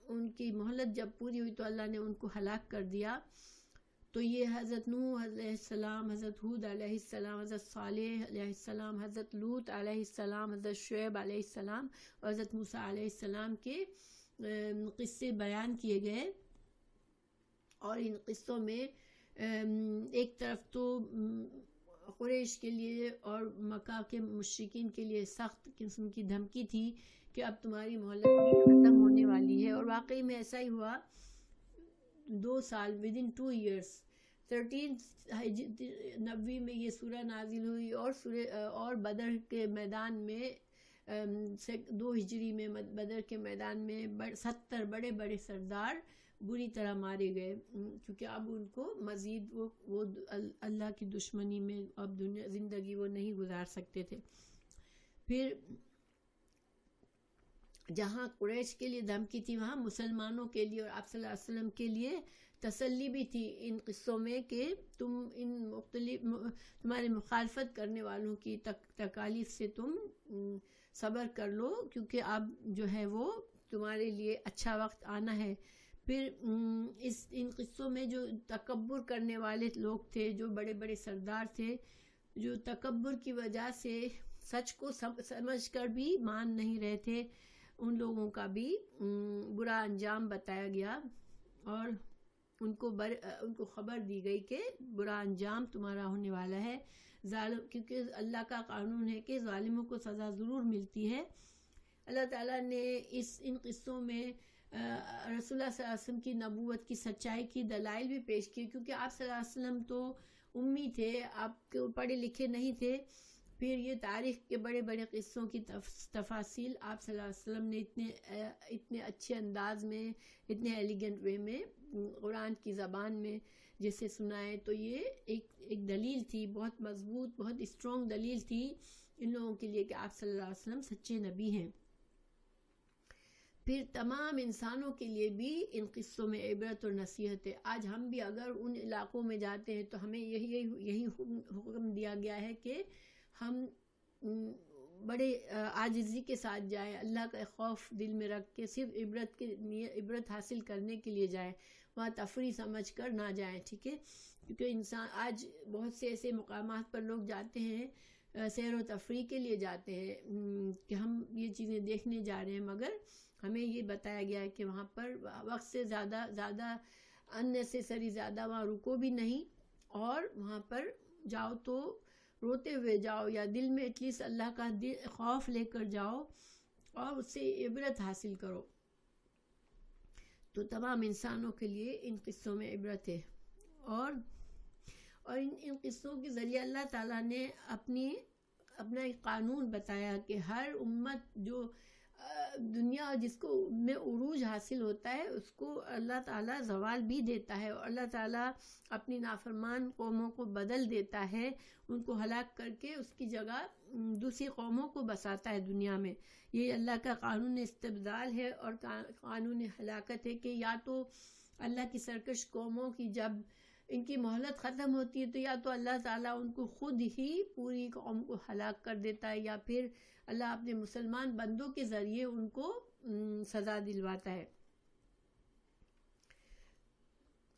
ان کی مہلت جب پوری ہوئی تو اللہ نے ان کو ہلاک کر دیا۔ تو یہ حضرت نوح علیہ السلام، حضرت ہود علیہ السلام، حضرت صالح علیہ السلام، حضرت لوط علیہ السلام، حضرت شعیب علیہ السلام اور حضرت موسیٰ علیہ السلام کے قصے بیان کیے گئے، اور ان قصوں میں ایک طرف تو قریش کے لیے اور مکہ کے مشرکین کے لیے سخت قسم کی دھمکی تھی کہ اب تمہاری مہلت ختم ہونے والی ہے، اور واقعی میں ایسا ہی ہوا۔ 2 سال within 2 years 1390 میں یہ سورہ نازل ہوئی، اور بدر کے میدان میں 2 ہجری میں بدر کے میدان میں 70 بڑے بڑے سردار بری طرح مارے گئے، کیونکہ اب ان کو مزید وہ اللہ کی دشمنی میں اب زندگی وہ نہیں گزار سکتے تھے۔ پھر جہاں قریش کے لیے دھمکی تھی، وہاں مسلمانوں کے لیے اور آپ صلی اللہ علیہ وسلم کے لیے تسلی بھی تھی ان قصوں میں کہ تمہارے مخالفت کرنے والوں کی تکالیف سے تم صبر کر لو، کیونکہ اب جو ہے وہ تمہارے لیے اچھا وقت آنا ہے۔ پھر ان قصوں میں جو تکبر کرنے والے لوگ تھے، جو بڑے بڑے سردار تھے، جو تکبر کی وجہ سے سچ کو سمجھ کر بھی مان نہیں رہے تھے، ان لوگوں کا بھی برا انجام بتایا گیا، اور ان کو خبر دی گئی کہ برا انجام تمہارا ہونے والا ہے، کیونکہ اللہ کا قانون ہے کہ ظالموں کو سزا ضرور ملتی ہے۔ اللہ تعالیٰ نے ان قصوں میں رسول اللہ صلی اللہ علیہ وسلم کی نبوت کی سچائی کی دلائل بھی پیش کی، کیونکہ آپ صلی اللہ علیہ وسلم تو امی تھے، آپ پڑھے لکھے نہیں تھے۔ پھر یہ تاریخ کے بڑے بڑے قصوں کی تفاصیل آپ صلی اللہ علیہ وسلم نے اتنے اچھے انداز میں، اتنے ایلیگنٹ وے میں قرآن کی زبان میں جیسے سنائے، تو یہ ایک دلیل تھی، بہت مضبوط، بہت اسٹرانگ دلیل تھی ان لوگوں کے لیے کہ آپ صلی اللہ علیہ وسلم سچے نبی ہیں۔ پھر تمام انسانوں کے لیے بھی ان قصوں میں عبرت اور نصیحت ہے۔ آج ہم بھی اگر ان علاقوں میں جاتے ہیں تو ہمیں یہی حکم دیا گیا ہے کہ ہم بڑے عاجزی کے ساتھ جائیں، اللہ کا خوف دل میں رکھ کے صرف عبرت حاصل کرنے کے لیے جائیں، وہاں تفریح سمجھ کر نہ جائیں، ٹھیک ہے؟ کیونکہ انسان آج بہت سے ایسے مقامات پر لوگ جاتے ہیں، سیر و تفریح کے لیے جاتے ہیں کہ ہم یہ چیزیں دیکھنے جا رہے ہیں، مگر ہمیں یہ بتایا گیا ہے کہ وہاں پر وقت سے زیادہ unnecessary زیادہ وہاں رکو بھی نہیں، اور وہاں پر جاؤ تو روتے ہوئے جاؤ، یا دل میں ایٹ لیسٹ اللہ کا خوف لے کر جاؤ اور اس سے عبرت حاصل کرو۔ تو تمام انسانوں کے لیے ان قصوں میں عبرت ہے، اور ان قصوں کے ذریعے اللہ تعالیٰ نے اپنا ایک قانون بتایا کہ ہر امت جو دنیا جس کو میں عروج حاصل ہوتا ہے، اس کو اللہ تعالیٰ زوال بھی دیتا ہے، اور اللہ تعالیٰ اپنی نافرمان قوموں کو بدل دیتا ہے، ان کو ہلاک کر کے اس کی جگہ دوسری قوموں کو بساتا ہے دنیا میں۔ یہ اللہ کا قانون استبدال ہے اور قانون ہلاکت ہے، کہ یا تو اللہ کی سرکش قوموں کی جب ان کی مہلت ختم ہوتی ہے تو یا تو اللہ تعالیٰ ان کو خود ہی پوری قوم کو ہلاک کر دیتا ہے، یا پھر اللہ اپنے مسلمان بندوں کے ذریعے ان کو سزا دلواتا ہے۔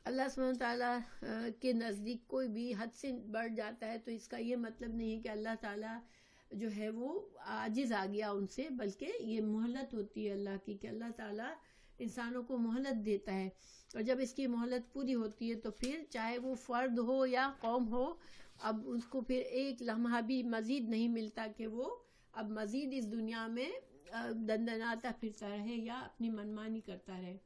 اللہ سبحانہ وتعالیٰ کے نزدیک کوئی بھی حد سے بڑھ جاتا ہے تو اس کا یہ مطلب نہیں ہے کہ اللہ تعالیٰ جو ہے وہ عاجز آ گیا ان سے، بلکہ یہ مہلت ہوتی ہے اللہ کی، کہ اللہ تعالیٰ انسانوں کو مہلت دیتا ہے، اور جب اس کی مہلت پوری ہوتی ہے تو پھر چاہے وہ فرد ہو یا قوم ہو، اب اس کو پھر ایک لمحہ بھی مزید نہیں ملتا کہ وہ اب مزید اس دنیا میں دندناتا پھرتا رہے یا اپنی منمانی کرتا رہے۔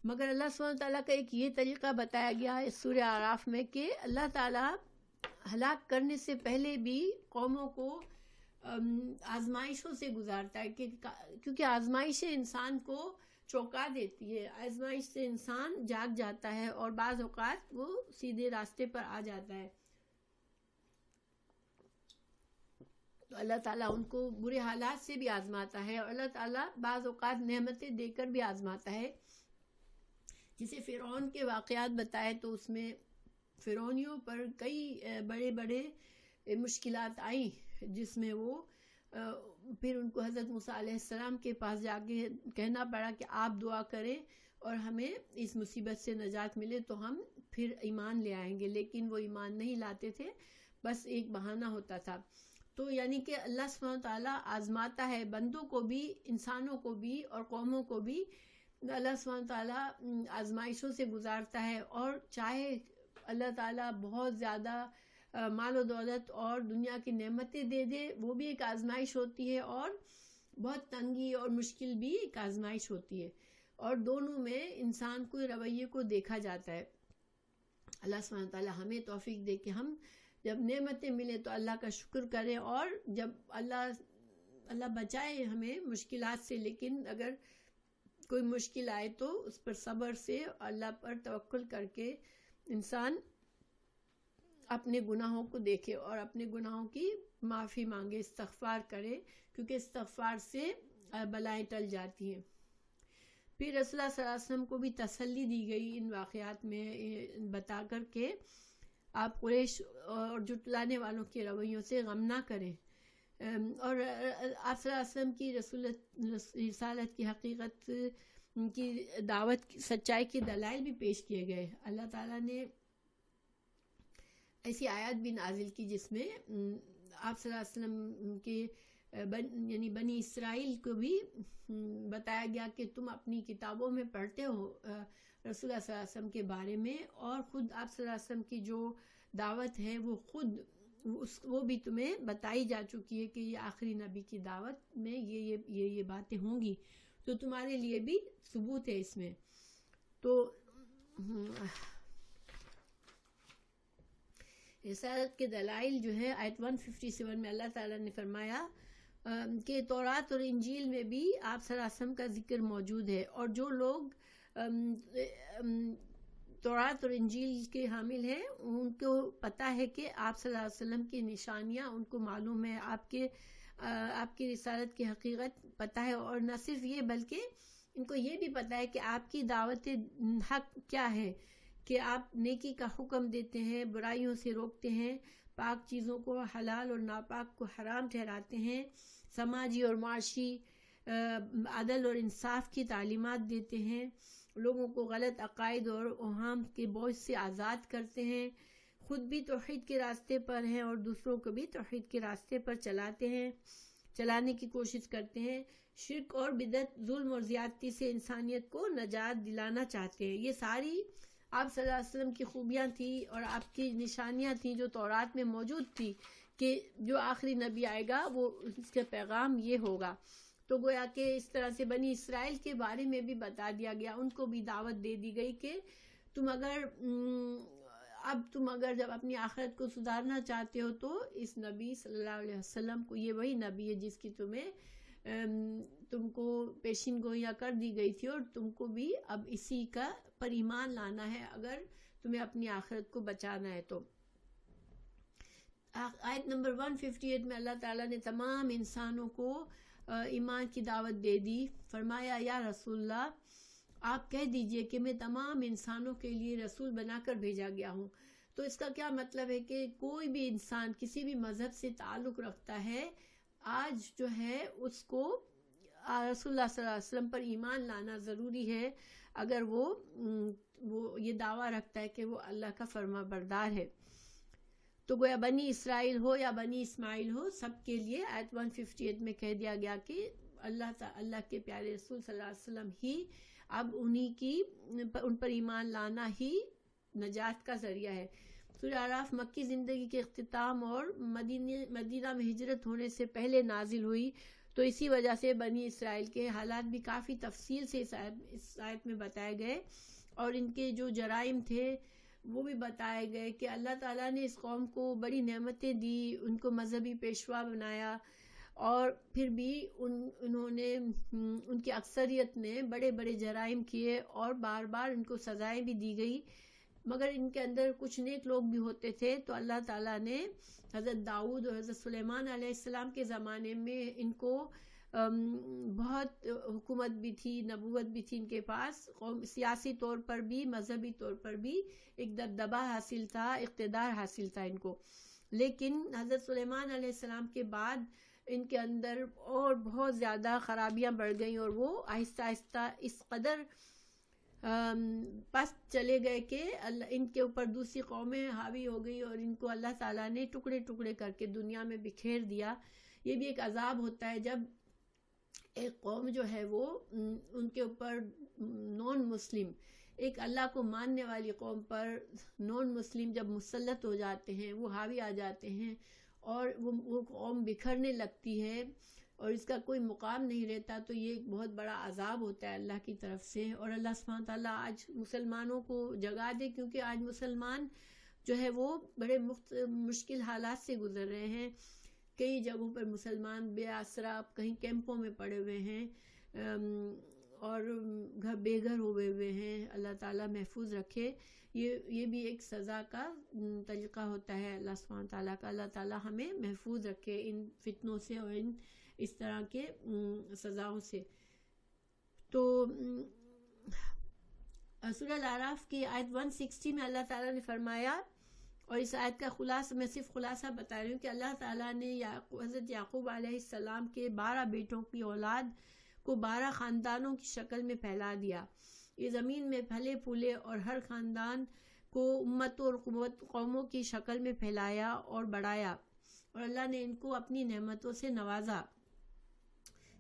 مگر اللہ سبحانہ تعالیٰ کا ایک یہ طریقہ بتایا گیا ہے سورہ اعراف میں کہ اللہ تعالیٰ ہلاک کرنے سے پہلے بھی قوموں کو آزمائشوں سے گزارتا ہے، کیونکہ آزمائشیں انسان کو چونکا دیتی ہے، آزمائش سے انسان جاگ جاتا ہے اور بعض اوقات وہ سیدھے راستے پر آ جاتا ہے۔ تو اللہ تعالیٰ ان کو برے حالات سے بھی آزماتا ہے، اور اللہ تعالیٰ بعض اوقات نعمتیں دے کر بھی آزماتا ہے۔ جسے فرعون کے واقعات بتائے تو اس میں فرعونیوں پر کئی بڑے بڑے مشکلات آئیں، جس میں وہ پھر ان کو حضرت موسیٰ علیہ السلام کے پاس جا کے کہنا پڑا کہ آپ دعا کریں اور ہمیں اس مصیبت سے نجات ملے تو ہم پھر ایمان لے آئیں گے، لیکن وہ ایمان نہیں لاتے تھے، بس ایک بہانہ ہوتا تھا۔ تو یعنی کہ اللہ سبحانہ تعالیٰ آزماتا ہے بندوں کو بھی، انسانوں کو بھی اور قوموں کو بھی، اللہ سبحانہ تعالیٰ آزمائشوں سے گزارتا ہے، اور چاہے اللہ تعالیٰ بہت زیادہ مال و دولت اور دنیا کی نعمتیں دے دے، وہ بھی ایک آزمائش ہوتی ہے، اور بہت تنگی اور مشکل بھی ایک آزمائش ہوتی ہے، اور دونوں میں انسان کو رویے کو دیکھا جاتا ہے۔ اللہ سبحانہ تعالیٰ ہمیں توفیق دے کہ ہم جب نعمتیں ملے تو اللہ کا شکر کریں، اور جب اللہ بچائے ہمیں مشکلات سے، لیکن اگر کوئی مشکل آئے تو اس پر صبر سے اللہ پر توکل کر کے انسان اپنے گناہوں کو دیکھے اور اپنے گناہوں کی معافی مانگے، استغفار کرے، کیونکہ استغفار سے بلائیں ٹل جاتی ہیں۔ پھر رسول اللہ صلی اللہ علیہ وسلم کو بھی تسلی دی گئی ان واقعات میں بتا کر کہ آپ قریش اور جھٹلانے والوں کے رویوں سے غم نہ کریں، اور آپ صلی اللہ علیہ وسلم کی رسالت کی حقیقت ان کی دعوت سچائی کے دلائل بھی پیش کیے گئے. اللہ تعالیٰ نے ایسی آیات بھی نازل کی جس میں آپ صلی اللہ علیہ وسلم کے یعنی بنی اسرائیل کو بھی بتایا گیا کہ تم اپنی کتابوں میں پڑھتے ہو رسول اللہ صلی اللہ علیہ وسلم کے بارے میں، اور خود آپ صلی اللہ علیہ وسلم کی جو دعوت ہے وہ خود وہ بھی تمہیں بتائی جا چکی ہے کہ یہ آخری نبی کی دعوت میں یہ باتیں ہوں گی، تو تمہارے لیے بھی ثبوت ہے اس میں. تو رسالت کے دلائل جو ہے آیت 157 میں اللہ تعالیٰ نے فرمایا کہ تورات اور انجیل میں بھی آپ صلی اللہ علیہ وسلم کا ذکر موجود ہے، اور جو لوگ تورات اور انجیل کے حامل ہیں ان کو پتہ ہے کہ آپ صلی اللہ علیہ وسلم کی نشانیاں ان کو معلوم ہے، آپ کی رسالت کی حقیقت پتہ ہے، اور نہ صرف یہ بلکہ ان کو یہ بھی پتہ ہے کہ آپ کی دعوت حق کیا ہے، کہ آپ نیکی کا حکم دیتے ہیں، برائیوں سے روکتے ہیں، پاک چیزوں کو حلال اور ناپاک کو حرام ٹھہراتے ہیں، سماجی اور معاشی عدل اور انصاف کی تعلیمات دیتے ہیں، لوگوں کو غلط عقائد اور اوہام کے بوجھ سے آزاد کرتے ہیں، خود بھی توحید کے راستے پر ہیں اور دوسروں کو بھی توحید کے راستے پر چلانے کی کوشش کرتے ہیں، شرک اور بدعت، ظلم اور زیادتی سے انسانیت کو نجات دلانا چاہتے ہیں. یہ ساری آپ صلی اللہ علیہ وسلم کی خوبیاں تھیں اور آپ کی نشانیاں تھیں جو تورات میں موجود تھی کہ جو آخری نبی آئے گا وہ اس کا پیغام یہ ہوگا. تو گویا کہ اس طرح سے بنی اسرائیل کے بارے میں بھی بتا دیا گیا، ان کو بھی دعوت دے دی گئی کہ تم اگر جب اپنی آخرت کو سدھارنا چاہتے ہو تو اس نبی صلی اللہ علیہ وسلم کو، یہ وہی نبی ہے جس کی تم کو پیشین گوئیاں کر دی گئی تھی، اور تم کو بھی اب اسی کا پر ایمان لانا ہے اگر تمہیں اپنی آخرت کو بچانا ہے. تو آیت نمبر 158 میں اللہ تعالیٰ نے تمام انسانوں کو ایمان کی دعوت دے دی. فرمایا یا رسول اللہ آپ کہہ دیجئے کہ میں تمام انسانوں کے لیے رسول بنا کر بھیجا گیا ہوں. تو اس کا کیا مطلب ہے کہ کوئی بھی انسان کسی بھی مذہب سے تعلق رکھتا ہے، آج جو ہے اس کو رسول اللہ صلی اللہ علیہ وسلم پر ایمان لانا ضروری ہے اگر وہ یہ دعویٰ رکھتا ہے کہ وہ اللہ کا فرما بردار ہے. تو گویا بنی اسرائیل ہو یا بنی اسماعیل ہو، سب کے لیے آیت 158 میں کہہ دیا گیا کہ اللہ کے پیارے رسول صلی اللہ علیہ وسلم ہی اب ان پر ایمان لانا ہی نجات کا ذریعہ ہے. سورہ اعراف مکی زندگی کے اختتام اور مدینہ میں ہجرت ہونے سے پہلے نازل ہوئی، تو اسی وجہ سے بنی اسرائیل کے حالات بھی کافی تفصیل سے اس آیت میں بتائے گئے، اور ان کے جو جرائم تھے وہ بھی بتائے گئے کہ اللہ تعالیٰ نے اس قوم کو بڑی نعمتیں دی، ان کو مذہبی پیشوا بنایا، اور پھر بھی انہوں نے ان کی اکثریت نے بڑے بڑے جرائم کیے اور بار بار ان کو سزائیں بھی دی گئی. مگر ان کے اندر کچھ نیک لوگ بھی ہوتے تھے، تو اللہ تعالیٰ نے حضرت داؤد اور حضرت سلیمان علیہ السلام کے زمانے میں ان کو بہت حکومت بھی تھی، نبوت بھی تھی ان کے پاس، سیاسی طور پر بھی مذہبی طور پر بھی ایک دبدبہ حاصل تھا، اقتدار حاصل تھا ان کو. لیکن حضرت سلیمان علیہ السلام کے بعد ان کے اندر اور بہت زیادہ خرابیاں بڑھ گئیں، اور وہ آہستہ آہستہ اس قدر پس چلے گئے کہ ان کے اوپر دوسری قومیں حاوی ہو گئی، اور ان کو اللہ تعالیٰ نے ٹکڑے ٹکڑے کر کے دنیا میں بکھیر دیا. یہ بھی ایک عذاب ہوتا ہے جب ایک قوم جو ہے وہ ان کے اوپر نان مسلم، ایک اللہ کو ماننے والی قوم پر نان مسلم جب مسلط ہو جاتے ہیں، وہ حاوی آ جاتے ہیں، اور وہ قوم بکھرنے لگتی ہے اور اس کا کوئی مقام نہیں رہتا، تو یہ ایک بہت بڑا عذاب ہوتا ہے اللہ کی طرف سے. اور اللہ سبحانہ تعالیٰ آج مسلمانوں کو جگا دے، کیونکہ آج مسلمان جو ہے وہ بڑے مشکل حالات سے گزر رہے ہیں. کئی جگہوں پر مسلمان بے آسرا کہیں کیمپوں میں پڑے ہوئے ہیں اور بے گھر ہوئے ہیں. اللہ تعالیٰ محفوظ رکھے. یہ بھی ایک سزا کا طریقہ ہوتا ہے اللہ سبحانہ تعالیٰ کا. اللہ تعالیٰ ہمیں محفوظ رکھے ان فتنوں سے اور اس طرح کے سزاؤں سے. تو سورہ الاعراف کی آیت 160 میں اللہ تعالیٰ نے فرمایا، اور اس آیت کا خلاصہ میں صرف خلاصہ بتا رہی ہوں کہ اللہ تعالیٰ نے حضرت یعقوب علیہ السلام کے 12 بیٹوں کی اولاد کو 12 خاندانوں کی شکل میں پھیلا دیا، یہ زمین میں پھلے پھولے اور ہر خاندان کو امتوں اور قوموں کی شکل میں پھیلایا اور بڑھایا، اور اللہ نے ان کو اپنی نعمتوں سے نوازا،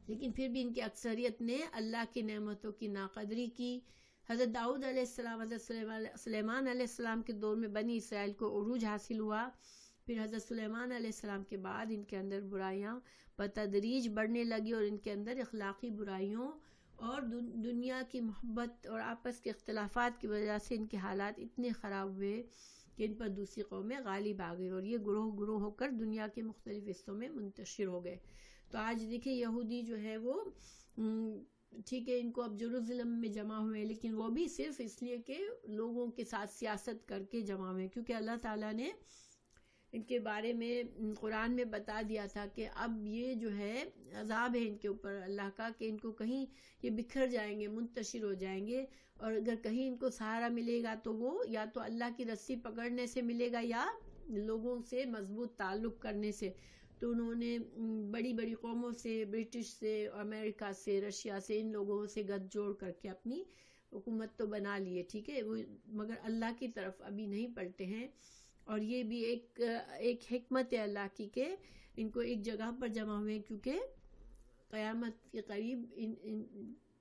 لیکن پھر بھی ان کی اکثریت نے اللہ کی نعمتوں کی ناقدری کی۔ حضرت داؤد علیہ السلام، حضرت سلیمان علیہ السلام کے دور میں بنی اسرائیل کو عروج حاصل ہوا، پھر حضرت سلیمان علیہ السلام کے بعد ان کے اندر برائیاں بتدریج بڑھنے لگی، اور ان کے اندر اخلاقی برائیوں اور دنیا کی محبت اور آپس کے اختلافات کی وجہ سے ان کے حالات اتنے خراب ہوئے کہ ان پر دوسری قومیں غالب آ گئی، اور یہ گروہ گروہ ہو کر دنیا کے مختلف حصوں میں منتشر ہو گئے۔ تو آج دیکھیں یہودی جو ہے وہ ٹھیک ہے، ان کو اب جروزلم میں جمع ہوئے، لیکن وہ بھی صرف اس لیے کہ لوگوں کے ساتھ سیاست کر کے جمع ہوئے، کیونکہ اللہ تعالیٰ نے ان کے بارے میں قرآن میں بتا دیا تھا کہ اب یہ جو ہے عذاب ہے ان کے اوپر اللہ کا، کہ ان کو کہیں یہ بکھر جائیں گے، منتشر ہو جائیں گے، اور اگر کہیں ان کو سہارا ملے گا تو وہ یا تو اللہ کی رسی پکڑنے سے ملے گا یا لوگوں سے مضبوط تعلق کرنے سے۔ تو انہوں نے بڑی بڑی قوموں سے، برٹش سے، امریکہ سے، رشیا سے، ان لوگوں سے گٹھ جوڑ کر کے اپنی حکومت تو بنا لیے، ٹھیک ہے، وہ مگر اللہ کی طرف ابھی نہیں پلٹے ہیں۔ اور یہ بھی ایک حکمت ہے اللہ کی کہ ان کو ایک جگہ پر جمع ہوئے، کیونکہ قیامت کے قریب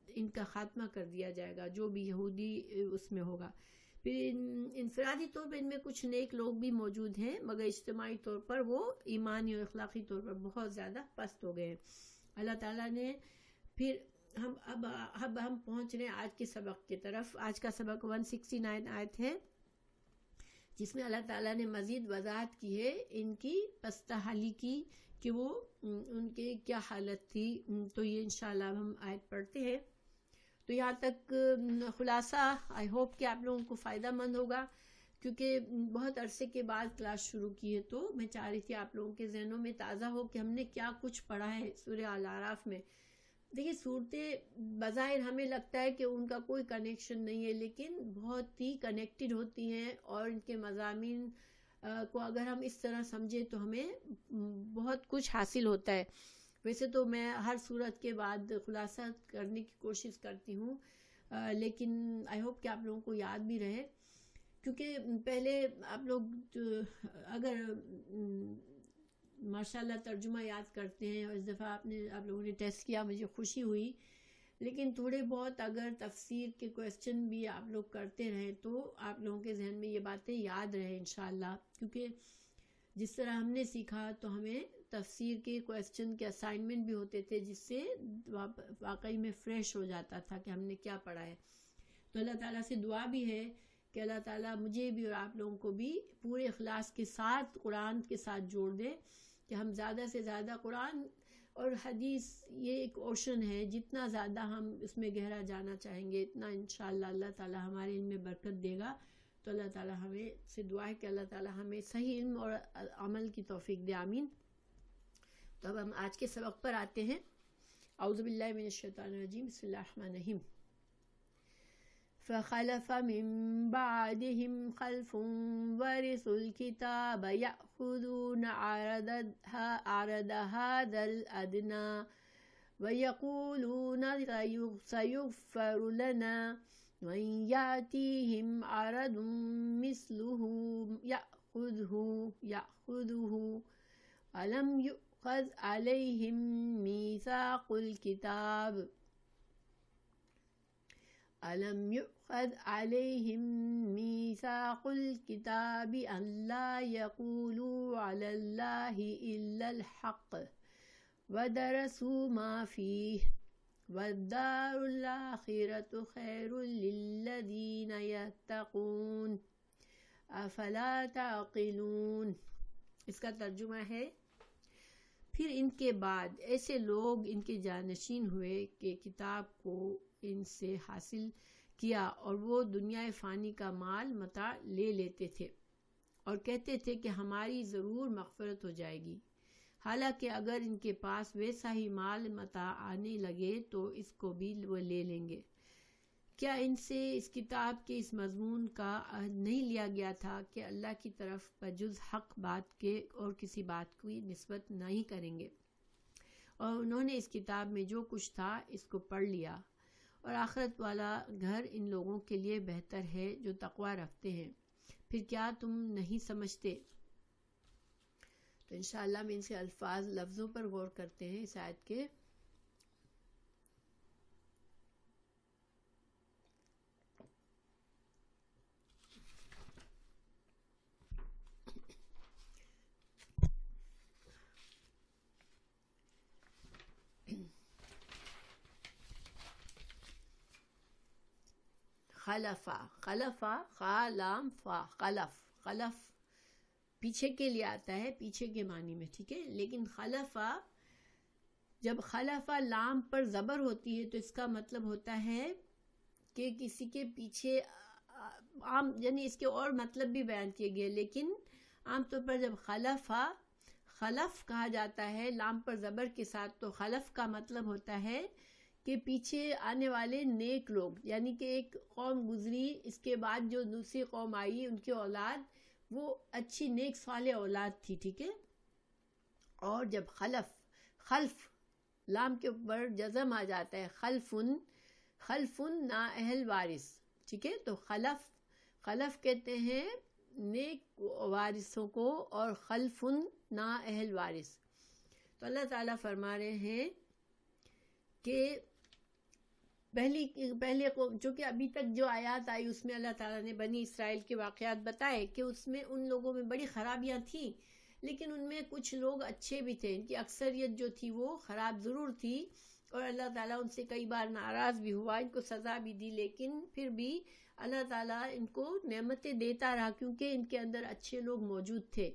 ان کا خاتمہ کر دیا جائے گا، جو بھی یہودی اس میں ہوگا۔ پھر انفرادی طور پر ان میں کچھ نیک لوگ بھی موجود ہیں، مگر اجتماعی طور پر وہ ایمانی اور اخلاقی طور پر بہت زیادہ پست ہو گئے ہیں۔ اللہ تعالیٰ نے پھر اب ہم پہنچ رہے ہیں آج کے سبق کی طرف۔ آج کا سبق 169 آیت ہے، جس میں اللہ تعالیٰ نے مزید وضاحت کی ہے ان کی پستہ حالی کی، کہ وہ ان کے کیا حالت تھی۔ تو یہ انشاءاللہ ہم آیت پڑھتے ہیں۔ تو یہاں تک خلاصہ آئی ہوپ کہ آپ لوگوں کو فائدہ مند ہوگا، کیونکہ بہت عرصے کے بعد کلاس شروع کی ہے، تو میں چاہ رہی تھی آپ لوگوں کے ذہنوں میں تازہ ہو کہ ہم نے کیا کچھ پڑھا ہے سورہ الاعراف میں۔ دیکھیے صورتیں بظاہر ہمیں لگتا ہے کہ ان کا کوئی کنیکشن نہیں ہے، لیکن بہت ہی کنیکٹڈ ہوتی ہیں، اور ان کے مضامین کو اگر ہم اس طرح سمجھیں تو ہمیں بہت کچھ حاصل ہوتا ہے۔ ویسے تو میں ہر صورت کے بعد خلاصہ کرنے کی کوشش کرتی ہوں، لیکن آئی ہوپ کہ آپ لوگوں کو یاد بھی رہے، کیونکہ پہلے آپ لوگ اگر ماشاءاللہ ترجمہ یاد کرتے ہیں، اور اس دفعہ آپ لوگوں نے ٹیسٹ کیا، مجھے خوشی ہوئی، لیکن تھوڑے بہت اگر تفسیر کے کویسچن بھی آپ لوگ کرتے رہیں تو آپ لوگوں کے ذہن میں یہ باتیں یاد رہیں انشاءاللہ، کیونکہ جس طرح ہم نے سیکھا تو ہمیں تفسیر کے کویسچن کے اسائنمنٹ بھی ہوتے تھے، جس سے واقعی میں فریش ہو جاتا تھا کہ ہم نے کیا پڑھا ہے۔ تو اللہ تعالیٰ سے دعا بھی ہے کہ اللہ تعالیٰ مجھے بھی اور آپ لوگوں کو بھی پورے اخلاص کے ساتھ قرآن کے ساتھ جوڑ دے، کہ ہم زیادہ سے زیادہ قرآن اور حدیث یہ ایک اوشن ہے، جتنا زیادہ ہم اس میں گہرا جانا چاہیں گے اتنا انشاءاللہ اللہ تعالیٰ ہمارے علم میں برکت دے گا۔ تو اللہ تعالیٰ ہمیں سے دعا ہے کہ اللہ تعالیٰ ہمیں صحیح علم اور عمل کی توفیق دے، آمین۔ تو اب ہم آج کے سبق پر آتے ہیں۔ اعوذ باللہ من الشیطان الرجیم، بسم اللہ الرحمن الرحیم۔ فخلف من بعدهم خلف ورثوا الكتاب يأخذون عرض هذا الأدنى ويقولون سيغفر لنا وإن يأتيهم عرض مثله يأخذه ألم يؤخذ عليهم ميثاق الكتاب أن لا يقولوا على الله إلا الحق ودرسوا ما فيه والدار الآخرة خير للذين يتقون أفلا تعقلون۔ اس کا ترجمہ ہے، پھر ان کے بعد ایسے لوگ ان کے جانشین ہوئے کہ کتاب کو ان سے حاصل کیا، اور وہ دنیا فانی کا مال متاع لے لیتے تھے اور کہتے تھے کہ ہماری ضرور مغفرت ہو جائے گی، حالانکہ اگر ان کے پاس ویسا ہی مال متاع آنے لگے تو اس کو بھی وہ لے لیں گے۔ کیا ان سے اس کتاب کے اس مضمون کا عہد نہیں لیا گیا تھا کہ اللہ کی طرف بجز حق بات کے اور کسی بات کی نسبت نہیں کریں گے، اور انہوں نے اس کتاب میں جو کچھ تھا اس کو پڑھ لیا، اور آخرت والا گھر ان لوگوں کے لیے بہتر ہے جو تقوی رکھتے ہیں، پھر کیا تم نہیں سمجھتے؟ تو انشاءاللہ ہم ان سے الفاظ لفظوں پر غور کرتے ہیں اس آیت کے۔ خلفا، خلفا، خا لام فا، خلف، خلف پیچھے کے لیے آتا ہے، پیچھے کے معنی میں، ٹھیک ہے، لیکن خلفا جب خلفا لام پر زبر ہوتی ہے تو اس کا مطلب ہوتا ہے کہ کسی کے پیچھے، عام یعنی اس کے اور مطلب بھی بیان کیے گئے، لیکن عام طور پر جب خلفا خلف کہا جاتا ہے لام پر زبر کے ساتھ تو خلف کا مطلب ہوتا ہے کہ پیچھے آنے والے نیک لوگ، یعنی کہ ایک قوم گزری، اس کے بعد جو دوسری قوم آئی ان کی اولاد وہ اچھی نیک صالح اولاد تھی، ٹھیک ہے۔ اور جب خلف، خلف لام کے اوپر جزم آ جاتا ہے، خلفن، خلفن نا اہل وارث، ٹھیک ہے، تو خلف، خلف کہتے ہیں نیک وارثوں کو، اور خلفن نا اہل وارث۔ تو اللہ تعالیٰ فرما رہے ہیں کہ پہلے چونکہ ابھی تک جو آیات آئی اس میں اللہ تعالیٰ نے بنی اسرائیل کے واقعات بتائے کہ اس میں ان لوگوں میں بڑی خرابیاں تھیں، لیکن ان میں کچھ لوگ اچھے بھی تھے، ان کی اکثریت جو تھی وہ خراب ضرور تھی، اور اللہ تعالیٰ ان سے کئی بار ناراض بھی ہوا، ان کو سزا بھی دی، لیکن پھر بھی اللہ تعالیٰ ان کو نعمتیں دیتا رہا کیونکہ ان کے اندر اچھے لوگ موجود تھے۔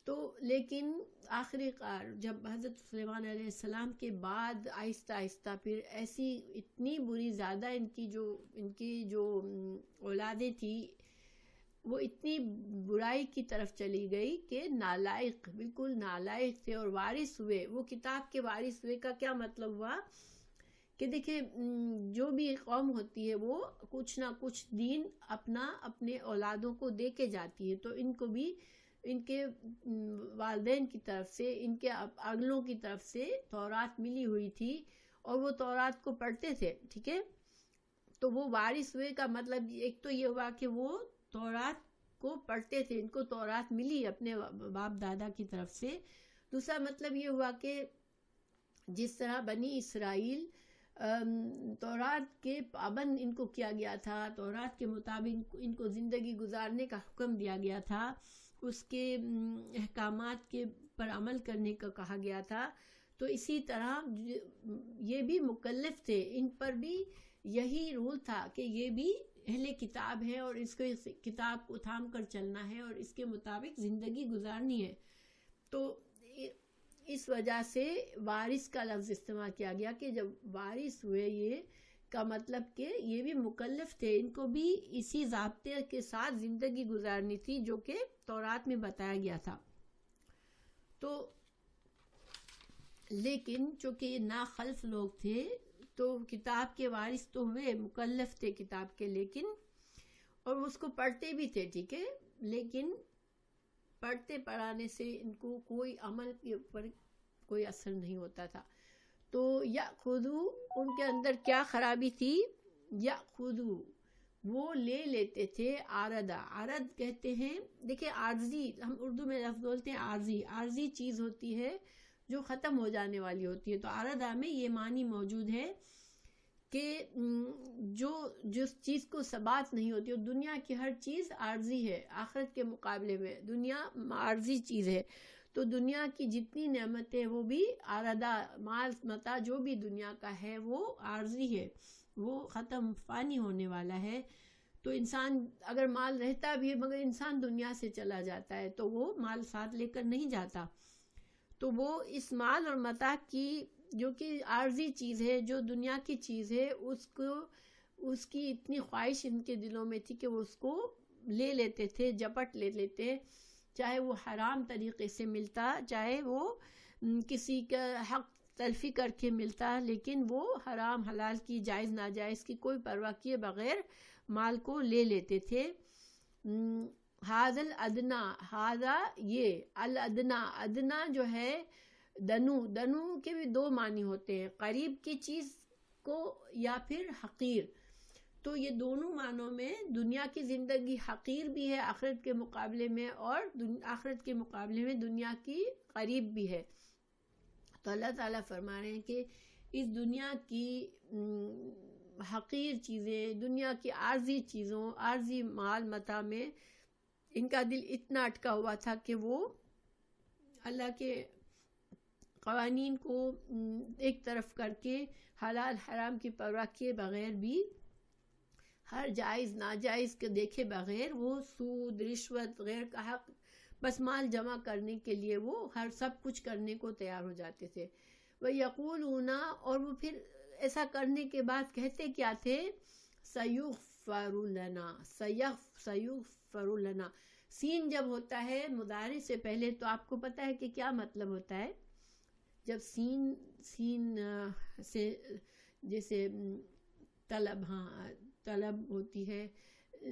تو لیکن آخری کار جب حضرت سلیمان علیہ السلام کے بعد آہستہ آہستہ پھر ایسی اتنی بری، زیادہ ان کی جو اولادیں تھیں وہ اتنی برائی کی طرف چلی گئی کہ نالائق، بالکل نالائق تھے، اور وارث ہوئے، وہ کتاب کے وارث ہوئے کا کیا مطلب ہوا کہ دیکھیں جو بھی قوم ہوتی ہے وہ کچھ نہ کچھ دین اپنے اولادوں کو دے کے جاتی ہے، تو ان کو بھی ان کے والدین کی طرف سے، ان کے اگلوں کی طرف سے تورات ملی ہوئی تھی، اور وہ تورات کو پڑھتے تھے، ٹھیک ہے، تو وہ وارث ہوئے کا مطلب ایک تو یہ ہوا کہ وہ تورات کو پڑھتے تھے، ان کو تورات ملی اپنے باپ دادا کی طرف سے۔ دوسرا مطلب یہ ہوا کہ جس طرح بنی اسرائیل تورات کے پابند ان کو کیا گیا تھا، تورات کے مطابق ان کو زندگی گزارنے کا حکم دیا گیا تھا، اس کے احکامات کے پر عمل کرنے کا کہا گیا تھا، تو اسی طرح یہ بھی مکلف تھے، ان پر بھی یہی رول تھا کہ یہ بھی اہل کتاب ہے اور اس کو اس کتاب کو تھام کر چلنا ہے اور اس کے مطابق زندگی گزارنی ہے۔ تو اس وجہ سے وارث کا لفظ استعمال کیا گیا کہ جب وارث ہوئے، یہ کا مطلب کہ یہ بھی مکلف تھے، ان کو بھی اسی ضابطے کے ساتھ زندگی گزارنی تھی جو کہ تورات میں بتایا گیا تھا۔ تو لیکن چونکہ یہ ناخلف لوگ تھے تو کتاب کے وارث تو ہوئے، مکلف تھے کتاب کے، لیکن اور اس کو پڑھتے بھی تھے، ٹھیک ہے، لیکن پڑھتے پڑھانے سے ان کو کوئی عمل کے اوپر کوئی اثر نہیں ہوتا تھا۔ تو یأخذو، ان کے اندر کیا خرابی تھی؟ یأخذو، وہ لے لیتے تھے، عارضہ، عارض کہتے ہیں، دیکھیں عارضی، ہم اردو میں لفظ بولتے ہیں عارضی، عارضی چیز ہوتی ہے جو ختم ہو جانے والی ہوتی ہے، تو عارضہ میں یہ معنی موجود ہے کہ جس چیز کو ثبات نہیں ہوتی، اور دنیا کی ہر چیز عارضی ہے، آخرت کے مقابلے میں دنیا عارضی چیز ہے، تو دنیا کی جتنی نعمتیں وہ بھی عارضہ، مال متاع جو بھی دنیا کا ہے وہ عارضی ہے، وہ ختم فانی ہونے والا ہے۔ تو انسان اگر مال رہتا بھی ہے مگر انسان دنیا سے چلا جاتا ہے تو وہ مال ساتھ لے کر نہیں جاتا، تو وہ اس مال اور متاع کی جو کہ عارضی چیز ہے، جو دنیا کی چیز ہے، اس کی اتنی خواہش ان کے دلوں میں تھی کہ وہ اس کو لے لیتے تھے، جپٹ لے لیتے، چاہے وہ حرام طریقے سے ملتا، چاہے وہ کسی کا حق تلفی کر کے ملتا، لیکن وہ حرام حلال کی، جائز ناجائز کی کوئی پرواہ کیے بغیر مال کو لے لیتے تھے۔ ھذا الادنا، ھذا یہ، الادنا، ادنا جو ہے دنو کے بھی دو معنی ہوتے ہیں، قریب کی چیز کو یا پھر حقیر. تو یہ دونوں معنوں میں دنیا کی زندگی حقیر بھی ہے آخرت کے مقابلے میں، اور آخرت کے مقابلے میں دنیا کی قریب بھی ہے. تو اللہ تعالیٰ فرما رہے ہیں کہ اس دنیا کی حقیر چیزیں، دنیا کی عارضی چیزوں، عارضی مال متاع میں ان کا دل اتنا اٹکا ہوا تھا کہ وہ اللہ کے قوانین کو ایک طرف کر کے حلال حرام کی پرواہ کیے بغیر بھی، ہر جائز ناجائز کے دیکھے بغیر وہ سود رشوت غیر کا حق بس مال جمع کرنے کے لیے وہ ہر سب کچھ کرنے کو تیار ہو جاتے تھے. وَيَقُولُونَ، اور وہ پھر ایسا کرنے کے بعد کہتے کیا تھے؟ سَيُغْفَرُ لَنَا، سَيُغْفَرُ لَنَا. سین جب ہوتا ہے مضارع سے پہلے تو آپ کو پتہ ہے کہ کیا مطلب ہوتا ہے. جب سین سے جیسے طلب، طلب ہوتی ہے،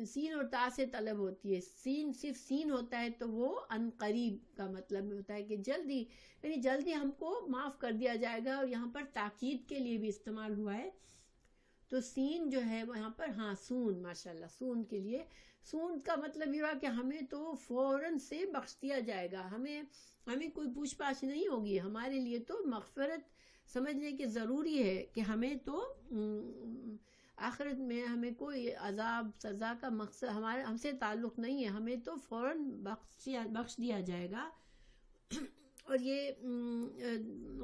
سین اور تا سے طلب ہوتی ہے. سین صرف سین ہوتا ہے تو وہ ان قریب کا مطلب ہوتا ہے کہ جلدی، یعنی جلدی ہم کو معاف کر دیا جائے گا، اور یہاں پر تاکید کے لیے بھی استعمال ہوا ہے. تو سین جو ہے وہ یہاں پر سون، ماشاءاللہ سون کے لیے، سون کا مطلب یہ ہوا کہ ہمیں تو فوراً سے بخش دیا جائے گا، ہمیں کوئی پوچھ پاچھ نہیں ہوگی. ہمارے لیے تو مغفرت سمجھنے کی ضروری ہے کہ ہمیں تو آخرت میں ہمیں کوئی عذاب سزا کا مقصد ہم سے تعلق نہیں ہے، ہمیں تو فوراً بخش دیا جائے گا. اور یہ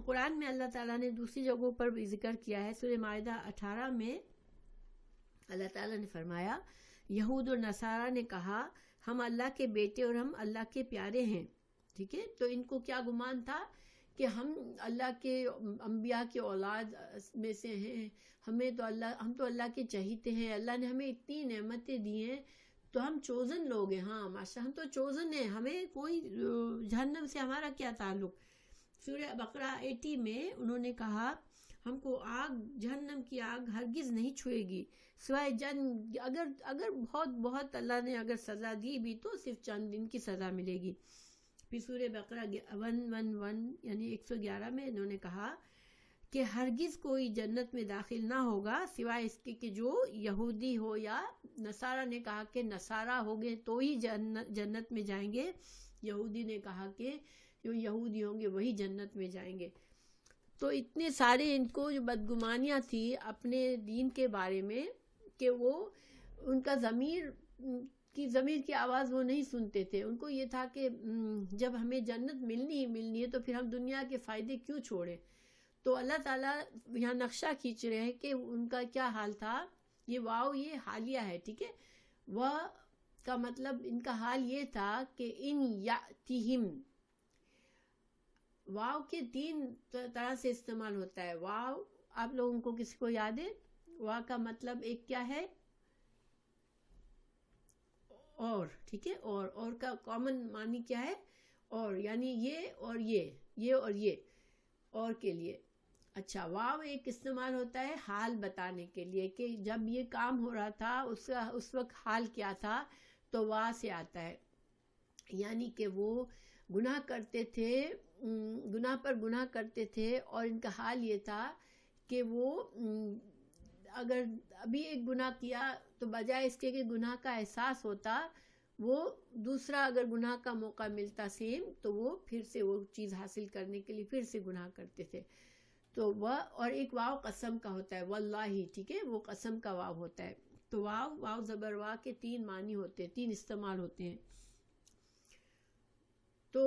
قرآن میں اللہ تعالیٰ نے دوسری جگہوں پر بھی ذکر کیا ہے. سورہ مائدہ 18 میں اللہ تعالیٰ نے فرمایا، یہود اور نصارہ نے کہا ہم اللہ کے بیٹے اور ہم اللہ کے پیارے ہیں. ٹھیک ہے، تو ان کو کیا گمان تھا کہ ہم اللہ کے انبیاء کی اولاد میں سے ہیں، ہم تو اللہ کے چہیتے ہیں، اللہ نے ہمیں اتنی نعمتیں دی ہیں تو ہم چوزن لوگ ہیں. ماشاء ہم تو چوزن ہیں، ہمیں کوئی جہنم سے ہمارا کیا تعلق. سورہ بقرہ 80 میں انہوں نے کہا ہم کو جہنم کی آگ ہرگز نہیں چھوئے گی سوائے اگر بہت اللہ نے اگر سزا دی بھی تو صرف چند دن کی سزا ملے گی. پھر سورہ بقرہ 111 یعنی 111 میں انہوں نے کہا کہ ہرگز کوئی جنت میں داخل نہ ہوگا سوائے اس کے کہ جو یہودی ہو، یا نصارہ نے کہا کہ نصارہ ہوگے تو ہی جنت میں جائیں گے، یہودی نے کہا کہ جو یہودی ہوں گے وہی جنت میں جائیں گے. تو اتنے سارے ان کو جو بدگمانیاں تھی اپنے دین کے بارے میں کہ وہ ان کا ضمیر کی آواز وہ نہیں سنتے تھے. ان کو یہ تھا کہ جب ہمیں جنت ملنی ہے تو پھر ہم دنیا کے فائدے کیوں چھوڑیں. تو اللہ تعالیٰ یہاں نقشہ کھینچ رہے ہیں کہ ان کا کیا حال تھا. یہ واو یہ حالیہ ہے، ٹھیک ہے. وہ کا مطلب ان کا حال یہ تھا کہ ان یاتہم، واو کے 3 طرح سے استعمال ہوتا ہے. واو آپ لوگوں کو کسی کو یاد ہے؟ واو کا مطلب ایک کیا ہے؟ اور، ٹھیک ہے. اور کا کامن معنی کیا ہے؟ اور، یعنی یہ اور یہ اور یہ، اور کے لیے. اچھا، واو ایک استعمال ہوتا ہے حال بتانے کے لیے کہ جب یہ کام ہو رہا تھا اس وقت حال کیا تھا، تو وا سے آتا ہے. یعنی کہ وہ گناہ کرتے تھے، گناہ پر گناہ کرتے تھے، اور ان کا حال یہ تھا کہ وہ اگر ابھی ایک گناہ کیا تو بجائے اس کے کہ گناہ کا احساس ہوتا، وہ دوسرا اگر گناہ کا موقع ملتا سیم تو وہ پھر سے وہ چیز حاصل کرنے کے لیے پھر سے گناہ کرتے تھے. تو وہ، اور ایک واو قسم کا ہوتا ہے، واللہ، ٹھیک ہے، وہ قسم کا واو ہوتا ہے. تو واو زبر وا کے 3 معنی ہوتے ہیں، 3 استعمال ہوتے ہیں. تو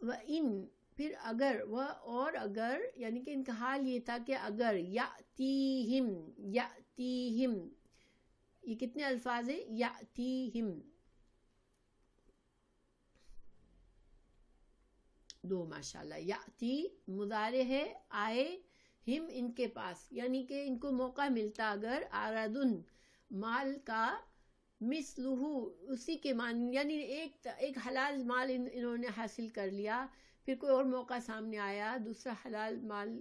وَإِن، پھر اگر، وہ اور اگر، یعنی کہ ان کا حال یہ تھا کہ اگر یاتیہم، یہ کتنے الفاظ ہیں؟ یاتیہم 2، ماشاءاللہ. یاتی مضارع ہے، آئے، ہم ان کے پاس، یعنی کہ ان کو موقع ملتا اگر آردن مال کا، مثلہ اسی کے معنی، یعنی ایک حلال مال انہوں نے حاصل کر لیا، پھر کوئی اور موقع سامنے آیا دوسرا حلال مال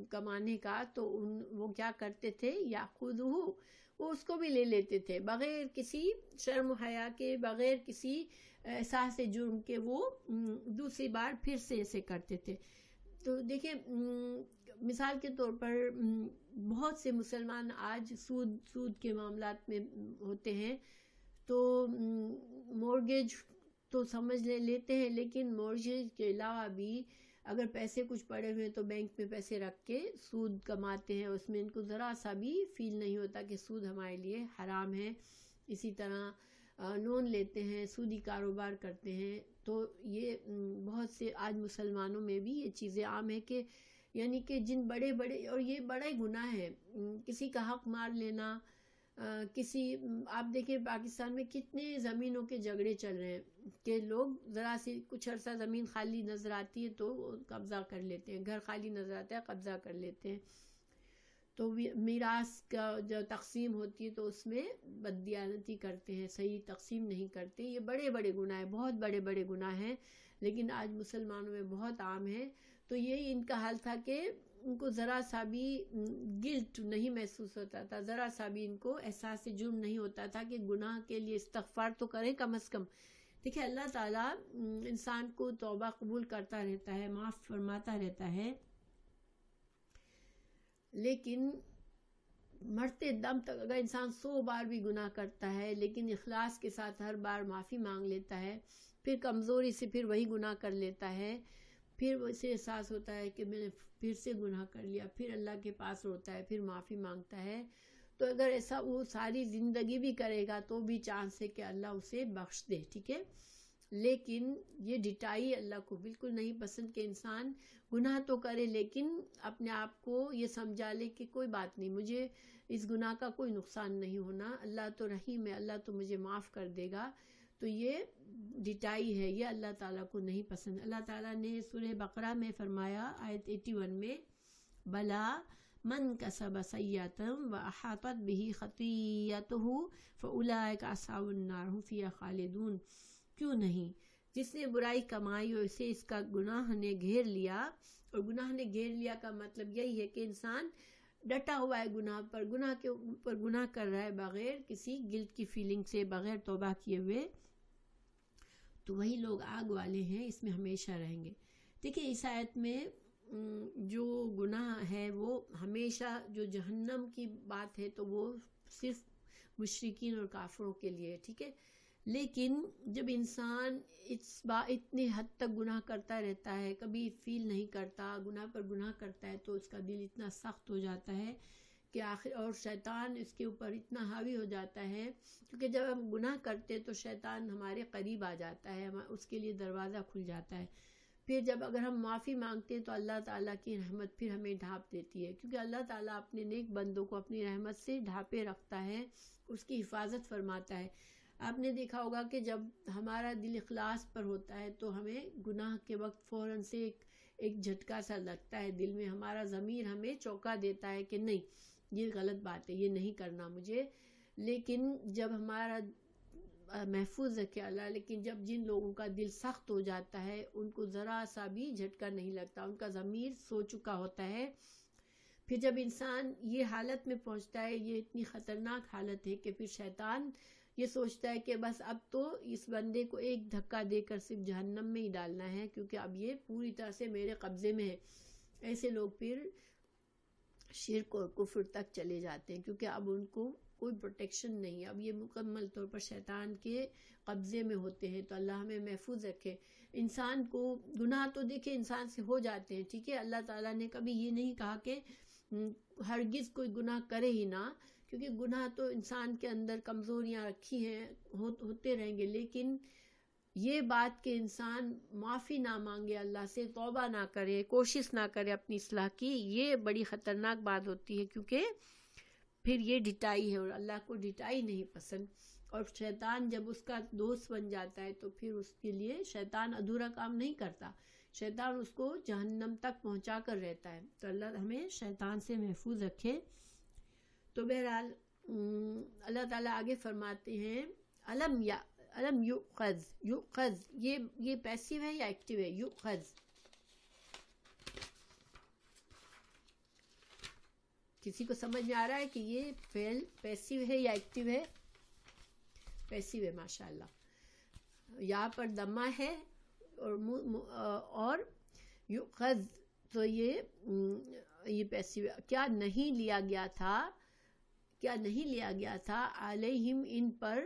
کمانے کا، تو وہ کیا کرتے تھے؟ یاخذہ، وہ اس کو بھی لے لیتے تھے بغیر کسی شرم و حیا کے، بغیر کسی احساس جرم کے، وہ دوسری بار پھر سے ایسے کرتے تھے. تو دیکھیں مثال کے طور پر بہت سے مسلمان آج سود کے معاملات میں ہوتے ہیں، تو مورگیج تو سمجھ لیتے ہیں، لیکن مورگیج کے علاوہ بھی اگر پیسے کچھ پڑے ہوئے تو بینک میں پیسے رکھ کے سود کماتے ہیں، اس میں ان کو ذرا سا بھی فیل نہیں ہوتا کہ سود ہمارے لیے حرام ہے. اسی طرح لون لیتے ہیں، سودی کاروبار کرتے ہیں. تو یہ بہت سے آج مسلمانوں میں بھی یہ چیزیں عام ہیں کہ یعنی کہ جن بڑے اور یہ بڑا ہی گناہ ہے کسی کا حق مار لینا. آپ دیکھیں پاکستان میں کتنے زمینوں کے جھگڑے چل رہے ہیں کہ لوگ ذرا سی کچھ عرصہ زمین خالی نظر آتی ہے تو قبضہ کر لیتے ہیں، گھر خالی نظر آتا ہے قبضہ کر لیتے ہیں. تو میراث کا جو تقسیم ہوتی ہے تو اس میں بددیانتی کرتے ہیں، صحیح تقسیم نہیں کرتے. یہ بڑے گناہ ہیں، بہت بڑے گناہ ہیں، لیکن آج مسلمانوں میں بہت عام ہے. تو یہی ان کا حال تھا کہ ان کو ذرا سا بھی گلٹ نہیں محسوس ہوتا تھا، ذرا سا بھی ان کو احساس جرم نہیں ہوتا تھا کہ گناہ کے لیے استغفار تو کریں کم از کم. دیکھیں اللہ تعالیٰ انسان کو توبہ قبول کرتا رہتا ہے، معاف فرماتا رہتا ہے، لیکن مرتے دم تک اگر انسان 100 بار بھی گناہ کرتا ہے لیکن اخلاص کے ساتھ ہر بار معافی مانگ لیتا ہے، پھر کمزوری سے پھر وہی گناہ کر لیتا ہے، پھر اسے احساس ہوتا ہے کہ میں نے پھر سے گناہ کر لیا، پھر اللہ کے پاس روتا ہے، پھر معافی مانگتا ہے. تو اگر ایسا وہ ساری زندگی بھی کرے گا تو بھی چانس ہے کہ اللہ اسے بخش دے، ٹھیک ہے. لیکن یہ ڈٹائی اللہ کو بالکل نہیں پسند کہ انسان گناہ تو کرے لیکن اپنے آپ کو یہ سمجھا لے کہ کوئی بات نہیں، مجھے اس گناہ کا کوئی نقصان نہیں ہونا، اللہ تو رحیم ہے، اللہ تو مجھے معاف کر دے گا. تو یہ ڈٹائی ہے، یہ اللہ تعالیٰ کو نہیں پسند. اللہ تعالیٰ نے سورہ بقرہ میں فرمایا آیت 81 میں، بلا من کسب سیئۃ واحاطت بہ خطیئتہ فاولئک اصحاب النار هم فیہا خالدون. کیوں نہیں، جس نے برائی کمائی اور اسے اس کا گناہ نے گھیر لیا، اور گناہ نے گھیر لیا کا مطلب یہی ہے کہ انسان ڈٹا ہوا ہے گناہ پر، گناہ کے اوپر گناہ کر رہا ہے بغیر کسی گلٹ کی فیلنگ سے، بغیر توبہ کیے ہوئے، تو وہی لوگ آگ والے ہیں، اس میں ہمیشہ رہیں گے. دیکھیں اس آیت میں جو گناہ ہے وہ ہمیشہ جو جہنم کی بات ہے تو وہ صرف مشرکین اور کافروں کے لیے، ٹھیک ہے. لیکن جب انسان اتنی حد تک گناہ کرتا رہتا ہے، کبھی فیل نہیں کرتا، گناہ پر گناہ کرتا ہے، تو اس کا دل اتنا سخت ہو جاتا ہے کہ آخر، اور شیطان اس کے اوپر اتنا حاوی ہو جاتا ہے، کیونکہ جب ہم گناہ کرتے تو شیطان ہمارے قریب آ جاتا ہے، اس کے لیے دروازہ کھل جاتا ہے. پھر جب اگر ہم معافی مانگتے ہیں تو اللہ تعالیٰ کی رحمت پھر ہمیں ڈھانپ دیتی ہے، کیونکہ اللہ تعالیٰ اپنے نیک بندوں کو اپنی رحمت سے ڈھانپے رکھتا ہے، اس کی حفاظت فرماتا ہے. آپ نے دیکھا ہوگا کہ جب ہمارا دل اخلاص پر ہوتا ہے تو ہمیں گناہ کے وقت فوراً سے ایک جھٹکا سا لگتا ہے دل میں، ہمارا ضمیر ہمیں چونکا دیتا ہے کہ نہیں یہ غلط بات ہے، یہ نہیں کرنا مجھے. لیکن جب ہمارا محفوظ رکھے اللہ، لیکن جب جن لوگوں کا دل سخت ہو جاتا ہے ان کو ذرا سا بھی جھٹکا نہیں لگتا، ان کا ضمیر سو چکا ہوتا ہے. پھر جب انسان یہ حالت میں پہنچتا ہے، یہ اتنی خطرناک حالت ہے کہ پھر شیطان یہ سوچتا ہے کہ بس اب تو اس بندے کو ایک دھکا دے کر صرف جہنم میں ہی ڈالنا ہے، کیونکہ اب یہ پوری طرح سے میرے قبضے میں ہے. ایسے لوگ پھر شرک اور کفر تک چلے جاتے ہیں، کیونکہ اب ان کو کوئی پروٹیکشن نہیں، اب یہ مکمل طور پر شیطان کے قبضے میں ہوتے ہیں. تو اللہ ہمیں محفوظ رکھے. انسان کو گناہ تو دیکھیں انسان سے ہو جاتے ہیں، ٹھیک ہے، اللہ تعالیٰ نے کبھی یہ نہیں کہا کہ ہرگز کوئی گناہ کرے ہی نہ، کیونکہ گناہ تو انسان کے اندر کمزوریاں رکھی ہیں، ہوتے رہیں گے. لیکن یہ بات کہ انسان معافی نہ مانگے اللہ سے، توبہ نہ کرے، کوشش نہ کرے اپنی اصلاح کی، یہ بڑی خطرناک بات ہوتی ہے، کیونکہ پھر یہ ڈٹائی ہے اور اللہ کو ڈٹائی نہیں پسند. اور شیطان جب اس کا دوست بن جاتا ہے تو پھر اس کے لیے شیطان ادھورا کام نہیں کرتا، شیطان اس کو جہنم تک پہنچا کر رہتا ہے. تو اللہ ہمیں شیطان سے محفوظ رکھے. تو بہرحال اللہ تعالیٰ آگے فرماتے ہیں علم یؤخذ، یہ پیسیو ہے یا ایکٹیو ہے؟ یؤخذ کسی کو سمجھ میں آ رہا ہے کہ یہ فعل پیسیو ہے یا ایکٹیو ہے؟ پیسیو ہے، ماشاءاللہ. یہاں پر دمہ ہے اور یؤخذ تو یہ پیسیو کیا نہیں لیا گیا تھا علیہم ان پر،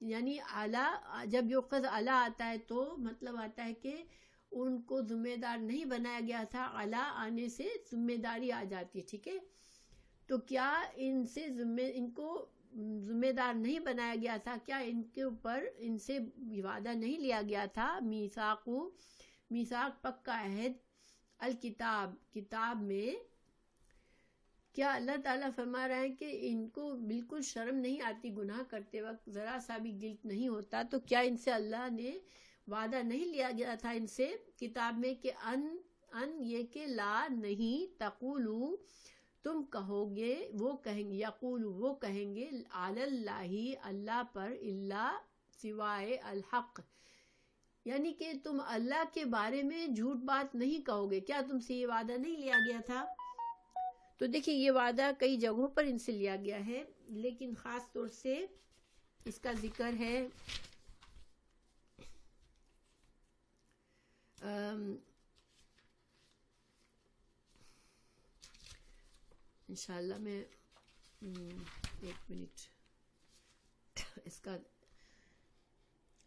یعنی اعلیٰ، جب یوقظ اعلیٰ آتا ہے تو مطلب آتا ہے کہ ان کو ذمہ دار نہیں بنایا گیا تھا، اعلیٰ آنے سے ذمہ داری آ جاتی ہے، ٹھیک ہے. تو کیا ان کو ذمہ دار نہیں بنایا گیا تھا، کیا ان کے اوپر ان سے وعدہ نہیں لیا گیا تھا، میثاق پکا عہد، الکتاب کتاب میں. کیا اللہ تعالیٰ فرما رہا ہے کہ ان کو بالکل شرم نہیں آتی گناہ کرتے وقت، ذرا سا بھی گلٹ نہیں ہوتا؟ تو کیا ان سے اللہ نے وعدہ نہیں لیا گیا تھا ان سے کتاب میں کہ ان یہ کہ لا نہیں، تقولو تم کہو گے، وہ کہیں گے، یقولو وہ کہیں گے، علی اللہ اللہ پر، الا سوائے الحق، یعنی کہ تم اللہ کے بارے میں جھوٹ بات نہیں کہو گے. کیا تم سے یہ وعدہ نہیں لیا گیا تھا؟ تو دیکھیے یہ وعدہ کئی جگہوں پر ان سے لیا گیا ہے، لیکن خاص طور سے اس کا ذکر ہے انشاءاللہ میں ایک منٹ اس کا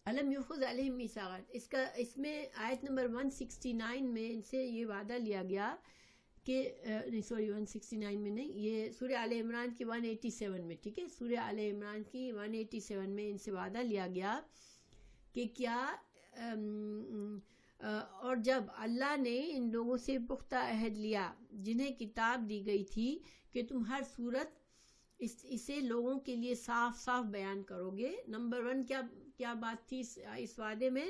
علم یوخذ علیہم میثاق، اس میں آیت نمبر 169 میں ان سے یہ وعدہ لیا گیا کہ 169 میں نہیں، یہ سورہ آل عمران کی 187 میں، ٹھیک ہے، سورہ آل عمران کی 187 میں ان سے وعدہ لیا گیا کہ کیا اور جب اللہ نے ان لوگوں سے پختہ عہد لیا جنہیں کتاب دی گئی تھی کہ تم ہر صورت اسے لوگوں کے لیے صاف صاف بیان کرو گے. نمبر 1 کیا بات تھی اس وعدے میں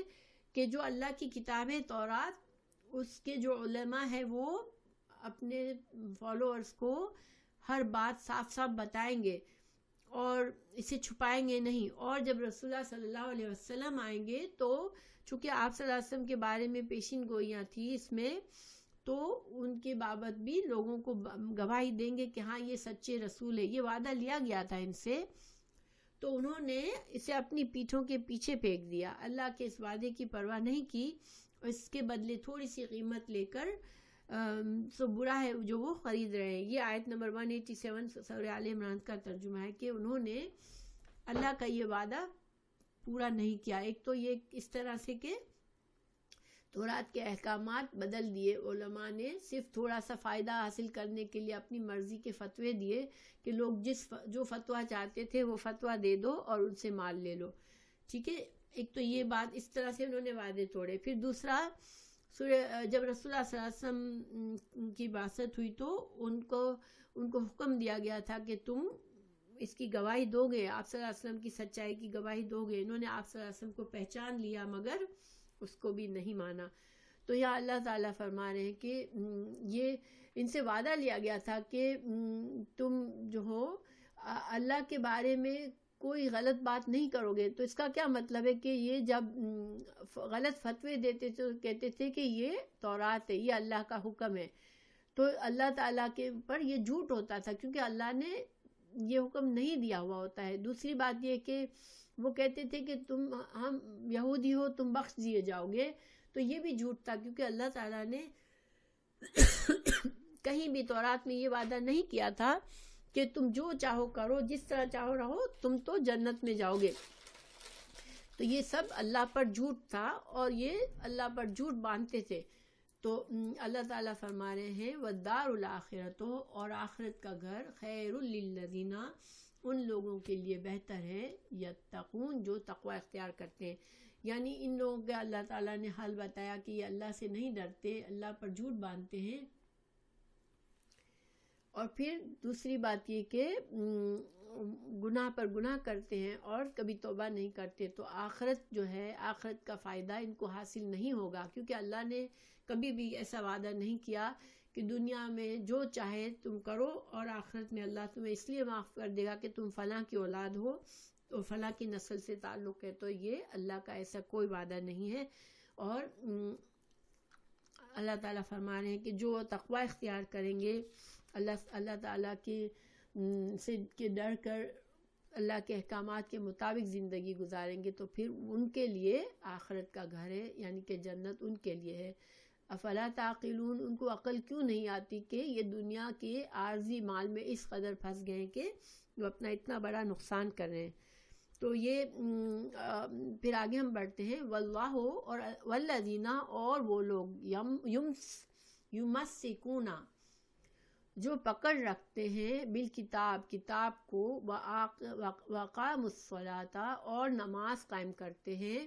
کہ جو اللہ کی کتاب ہے تورات، اس کے جو علماء ہیں وہ اپنے فالوورز کو ہر بات صاف صاف بتائیں گے اور اسے چھپائیں گے نہیں. اور جب رسول اللہ صلی اللہ علیہ وسلم آئیں گے تو چونکہ آپ صلی اللہ علیہ وسلم کے بارے میں پیشین گوئیاں تھی اس میں، تو ان کے بابت بھی لوگوں کو گواہی دیں گے کہ ہاں یہ سچے رسول ہے. یہ وعدہ لیا گیا تھا ان سے، تو انہوں نے اسے اپنی پیٹھوں کے پیچھے پھینک دیا، اللہ کے اس وعدے کی پرواہ نہیں کی، اس کے بدلے تھوڑی سی قیمت لے کر سو برا ہے جو وہ خرید رہے ہیں. یہ آیت نمبر 187 سورہ آل عمران کا ترجمہ ہے کہ انہوں نے اللہ کا یہ وعدہ پورا نہیں کیا. ایک تو یہ اس طرح سے کہ تورات کے احکامات بدل دیے، علماء نے صرف تھوڑا سا فائدہ حاصل کرنے کے لیے اپنی مرضی کے فتوے دیے کہ لوگ جو فتویٰ چاہتے تھے وہ فتویٰ دے دو اور ان سے مال لے لو، ٹھیک ہے. ایک تو یہ بات، اس طرح سے انہوں نے وعدے توڑے. پھر دوسرا، جب رسول اللہ صلی اللہ علیہ وسلم کی بعثت ہوئی تو ان کو حکم دیا گیا تھا کہ تم اس کی گواہی دو گے، آپ صلی اللہ علیہ وسلم کی سچائی کی گواہی دو گے. انہوں نے آپ صلی اللہ علیہ وسلم کو پہچان لیا مگر اس کو بھی نہیں مانا. تو یہاں اللہ تعالیٰ فرما رہے ہیں کہ یہ ان سے وعدہ لیا گیا تھا کہ تم جو ہو اللہ کے بارے میں کوئی غلط بات نہیں کرو گے. تو اس کا کیا مطلب ہے کہ یہ جب غلط فتوے دیتے تھے تو کہتے تھے کہ یہ تورات ہے، یہ اللہ کا حکم ہے، تو اللہ تعالیٰ کے اوپر یہ جھوٹ ہوتا تھا کیونکہ اللہ نے یہ حکم نہیں دیا ہوا ہوتا ہے. دوسری بات یہ کہ وہ کہتے تھے کہ ہم یہودی ہو، تم بخش دیے جاؤ گے، تو یہ بھی جھوٹ تھا کیونکہ اللہ تعالیٰ نے کہیں بھی تورات میں یہ وعدہ نہیں کیا تھا کہ تم جو چاہو کرو، جس طرح چاہو رہو، تم تو جنت میں جاؤ گے. تو یہ سب اللہ پر جھوٹ تھا اور یہ اللہ پر جھوٹ باندھتے تھے. تو اللہ تعالیٰ فرما رہے ہیں وَالدَّارُ الْآخِرَةُ، اور آخرت کا گھر، خَيْرٌ لِلَّذِينَ، ان لوگوں کے لیے بہتر ہے، یتقون، جو تقوی اختیار کرتے ہیں. یعنی ان لوگوں کا اللہ تعالیٰ نے حال بتایا کہ یہ اللہ سے نہیں ڈرتے، اللہ پر جھوٹ باندھتے ہیں. اور پھر دوسری بات یہ کہ گناہ پر گناہ کرتے ہیں اور کبھی توبہ نہیں کرتے، تو آخرت جو ہے، آخرت کا فائدہ ان کو حاصل نہیں ہوگا کیونکہ اللہ نے کبھی بھی ایسا وعدہ نہیں کیا کہ دنیا میں جو چاہے تم کرو اور آخرت میں اللہ تمہیں اس لیے معاف کر دے گا کہ تم فلاں کی اولاد ہو اور فلاں کی نسل سے تعلق ہے. تو یہ اللہ کا ایسا کوئی وعدہ نہیں ہے. اور اللہ تعالیٰ فرما رہے ہیں کہ جو تقوی اختیار کریں گے، اللہ تعالیٰ کے ڈر کر اللہ کے احکامات کے مطابق زندگی گزاریں گے، تو پھر ان کے لیے آخرت کا گھر ہے، یعنی کہ جنت ان کے لیے ہے. افلا تعقلون، ان کو عقل کیوں نہیں آتی کہ یہ دنیا کے عارضی مال میں اس قدر پھنس گئے کہ وہ اپنا اتنا بڑا نقصان کر رہے ہیں. تو یہ پھر آگے ہم بڑھتے ہیں. واللہ اور والذین اور وہ لوگ یمسکون جو پکڑ رکھتے ہیں بالکتاب کتاب کو، وقام الصلاۃ اور نماز قائم کرتے ہیں.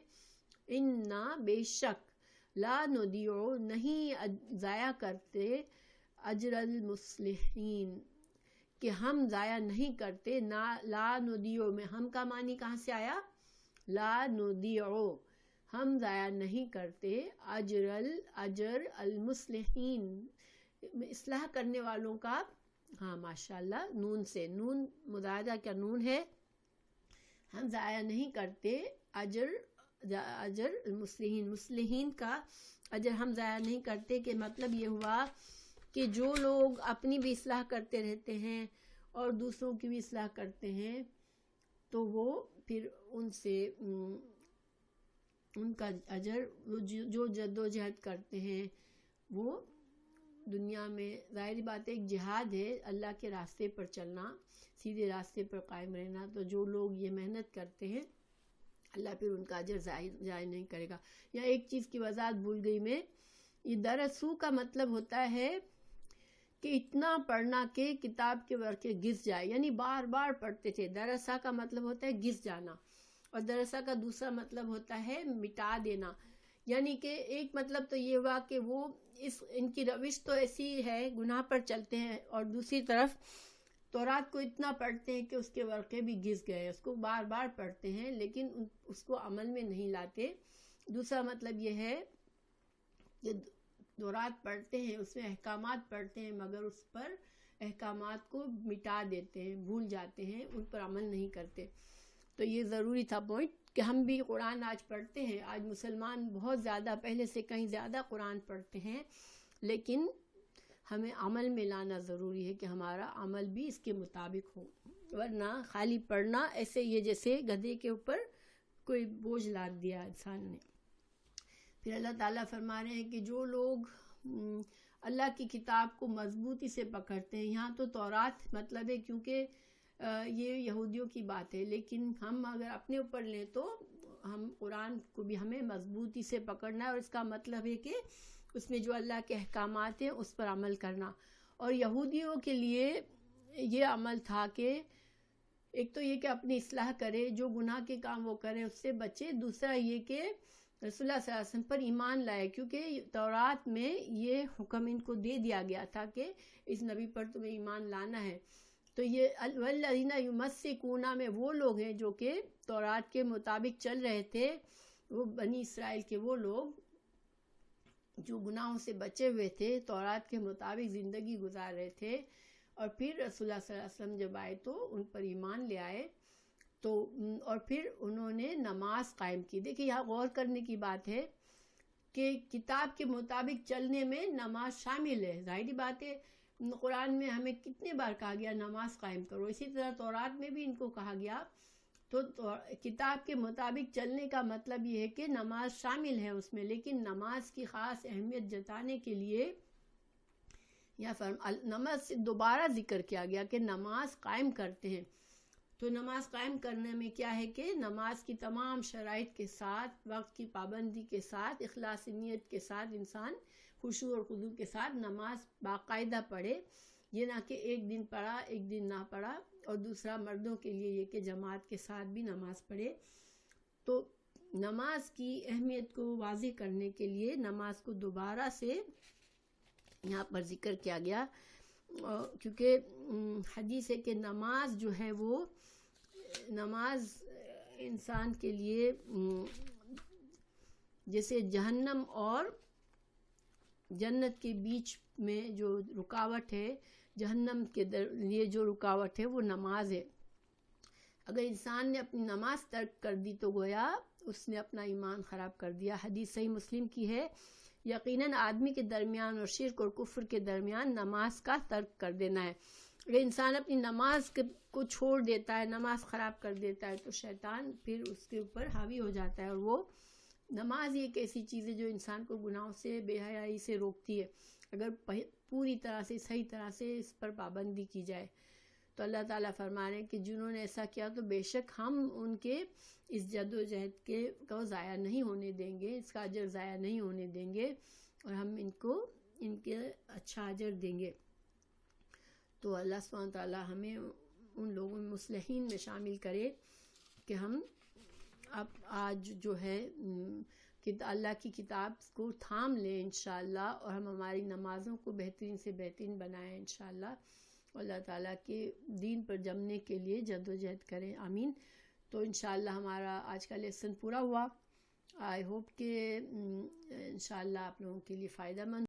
انا بے شک لا نضیع نہیں ضائع کرتے اجر المصلحین کہ ہم ضائع نہیں کرتے. لا نضیع میں ہم کا معنی کہاں سے آیا؟ لا نضیع ہم ضائع نہیں کرتے اجر المصلحین اصلاح کرنے والوں کا. ہاں ماشاءاللہ، نون سے، نون مضاعدہ کا نون ہے. ہم ضائع نہیں کرتے اجر المصلحین، مصلحین کا اجر ہم ضائع نہیں کرتے. کہ مطلب یہ ہوا کہ جو لوگ اپنی بھی اصلاح کرتے رہتے ہیں اور دوسروں کی بھی اصلاح کرتے ہیں تو وہ پھر ان سے ان کا اجر، جو جد و جہد کرتے ہیں وہ دنیا میں، ظاہری بات ہے ایک جہاد ہے اللہ کے راستے پر چلنا، سیدھے راستے پر قائم رہنا. تو جو لوگ یہ محنت کرتے ہیں اللہ پھر ان کا اجر ضائع نہیں کرے گا. یہاں ایک چیز کی وضاحت بھول گئی میں. یہ درسو کا مطلب ہوتا ہے کہ اتنا پڑھنا کہ کتاب کے ورقے گھس جائے، یعنی بار بار پڑھتے تھے. درسا کا مطلب ہوتا ہے گھس جانا، اور درسا کا دوسرا مطلب ہوتا ہے مٹا دینا. یعنی کہ ایک مطلب تو یہ ہوا کہ وہ ان کی روش تو ایسی ہے، گناہ پر چلتے ہیں، اور دوسری طرف تورات کو اتنا پڑھتے ہیں کہ اس کے ورقے بھی گھس گئے، اس کو بار بار پڑھتے ہیں لیکن اس کو عمل میں نہیں لاتے. دوسرا مطلب یہ ہے کہ تورات پڑھتے ہیں، اس میں احکامات پڑھتے ہیں مگر اس پر احکامات کو مٹا دیتے ہیں، بھول جاتے ہیں، ان پر عمل نہیں کرتے. تو یہ ضروری تھا پوائنٹ کہ ہم بھی قرآن آج پڑھتے ہیں. آج مسلمان بہت زیادہ، پہلے سے کہیں زیادہ قرآن پڑھتے ہیں، لیکن ہمیں عمل میں لانا ضروری ہے کہ ہمارا عمل بھی اس کے مطابق ہو، ورنہ خالی پڑھنا ایسے یہ جیسے گدھے کے اوپر کوئی بوجھ لاد دیا انسان نے. پھر اللہ تعالیٰ فرما رہے ہیں کہ جو لوگ اللہ کی کتاب کو مضبوطی سے پکڑتے ہیں، یہاں تو تورات مطلب ہے کیونکہ یہ یہودیوں کی بات ہے، لیکن ہم اگر اپنے اوپر لیں تو ہم قرآن کو بھی ہمیں مضبوطی سے پکڑنا ہے، اور اس کا مطلب ہے کہ اس میں جو اللہ کے احکامات ہیں اس پر عمل کرنا. اور یہودیوں کے لیے یہ عمل تھا کہ ایک تو یہ کہ اپنی اصلاح کرے، جو گناہ کے کام وہ کرے اس سے بچے. دوسرا یہ کہ رسول اللہ صلی اللہ علیہ وسلم پر ایمان لائے، کیونکہ تورات میں یہ حکم ان کو دے دیا گیا تھا کہ اس نبی پر تمہیں ایمان لانا ہے. تو یہ والذین یمسکون میں وہ لوگ ہیں جو کہ تورات کے مطابق چل رہے تھے، وہ بنی اسرائیل کے وہ لوگ جو گناہوں سے بچے ہوئے تھے، تورات کے مطابق زندگی گزار رہے تھے. اور پھر رسول اللہ صلی اللہ علیہ وسلم جب آئے تو ان پر ایمان لے آئے، تو اور پھر انہوں نے نماز قائم کی. دیکھیں یہاں غور کرنے کی بات ہے کہ کتاب کے مطابق چلنے میں نماز شامل ہے. ظاہری بات ہے قرآن میں ہمیں کتنے بار کہا گیا نماز قائم کرو، اسی طرح تورات میں بھی ان کو کہا گیا. تو کتاب کے مطابق چلنے کا مطلب یہ ہے کہ نماز شامل ہے اس میں، لیکن نماز کی خاص اہمیت جتانے کے لیے یا نماز سے دوبارہ ذکر کیا گیا کہ نماز قائم کرتے ہیں. تو نماز قائم کرنے میں کیا ہے کہ نماز کی تمام شرائط کے ساتھ، وقت کی پابندی کے ساتھ، اخلاص نیت کے ساتھ انسان خشوع اور خضوع کے ساتھ نماز باقاعدہ پڑھے. یہ نہ کہ ایک دن پڑھا ایک دن نہ پڑھا. اور دوسرا مردوں کے لیے یہ کہ جماعت کے ساتھ بھی نماز پڑھے. تو نماز کی اہمیت کو واضح کرنے کے لیے نماز کو دوبارہ سے یہاں پر ذکر کیا گیا، کیونکہ حدیث ہے کہ نماز جو ہے وہ نماز انسان کے لیے جیسے جہنم اور جنت کے بیچ میں جو رکاوٹ ہے، جہنم کے لیے جو رکاوٹ ہے وہ نماز ہے. اگر انسان نے اپنی نماز ترک کر دی تو گویا اس نے اپنا ایمان خراب کر دیا. حدیث صحیح مسلم کی ہے، یقیناً آدمی کے درمیان اور شرک اور کفر کے درمیان نماز کا ترک کر دینا ہے. اگر انسان اپنی نماز کو چھوڑ دیتا ہے، نماز خراب کر دیتا ہے، تو شیطان پھر اس کے اوپر حاوی ہو جاتا ہے اور وہ نماز ایک ایسی چیز ہے جو انسان کو گناہوں سے، بے حیائی سے روکتی ہے، اگر پوری طرح سے صحیح طرح سے اس پر پابندی کی جائے. تو اللہ تعالیٰ فرما رہے ہیں کہ جنہوں نے ایسا کیا تو بے شک ہم ان کے اس جد و جہد کے کو ضائع نہیں ہونے دیں گے، اس کا اجر ضائع نہیں ہونے دیں گے، اور ہم ان کے اچھا اجر دیں گے. تو اللہ سبحانہ تعالیٰ ہمیں ان لوگوں میں مصلحین میں شامل کرے کہ ہم اب آج جو ہے کہ اللہ کی کتاب کو تھام لیں انشاءاللہ، اور ہم ہماری نمازوں کو بہترین سے بہترین بنائیں انشاءاللہ، اللہ تعالیٰ کے دین پر جمنے کے لیے جد و جہد کریں. آمین. تو انشاءاللہ ہمارا آج کا لیسن پورا ہوا. آئی ہوپ کہ انشاءاللہ آپ لوگوں کے لیے فائدہ مند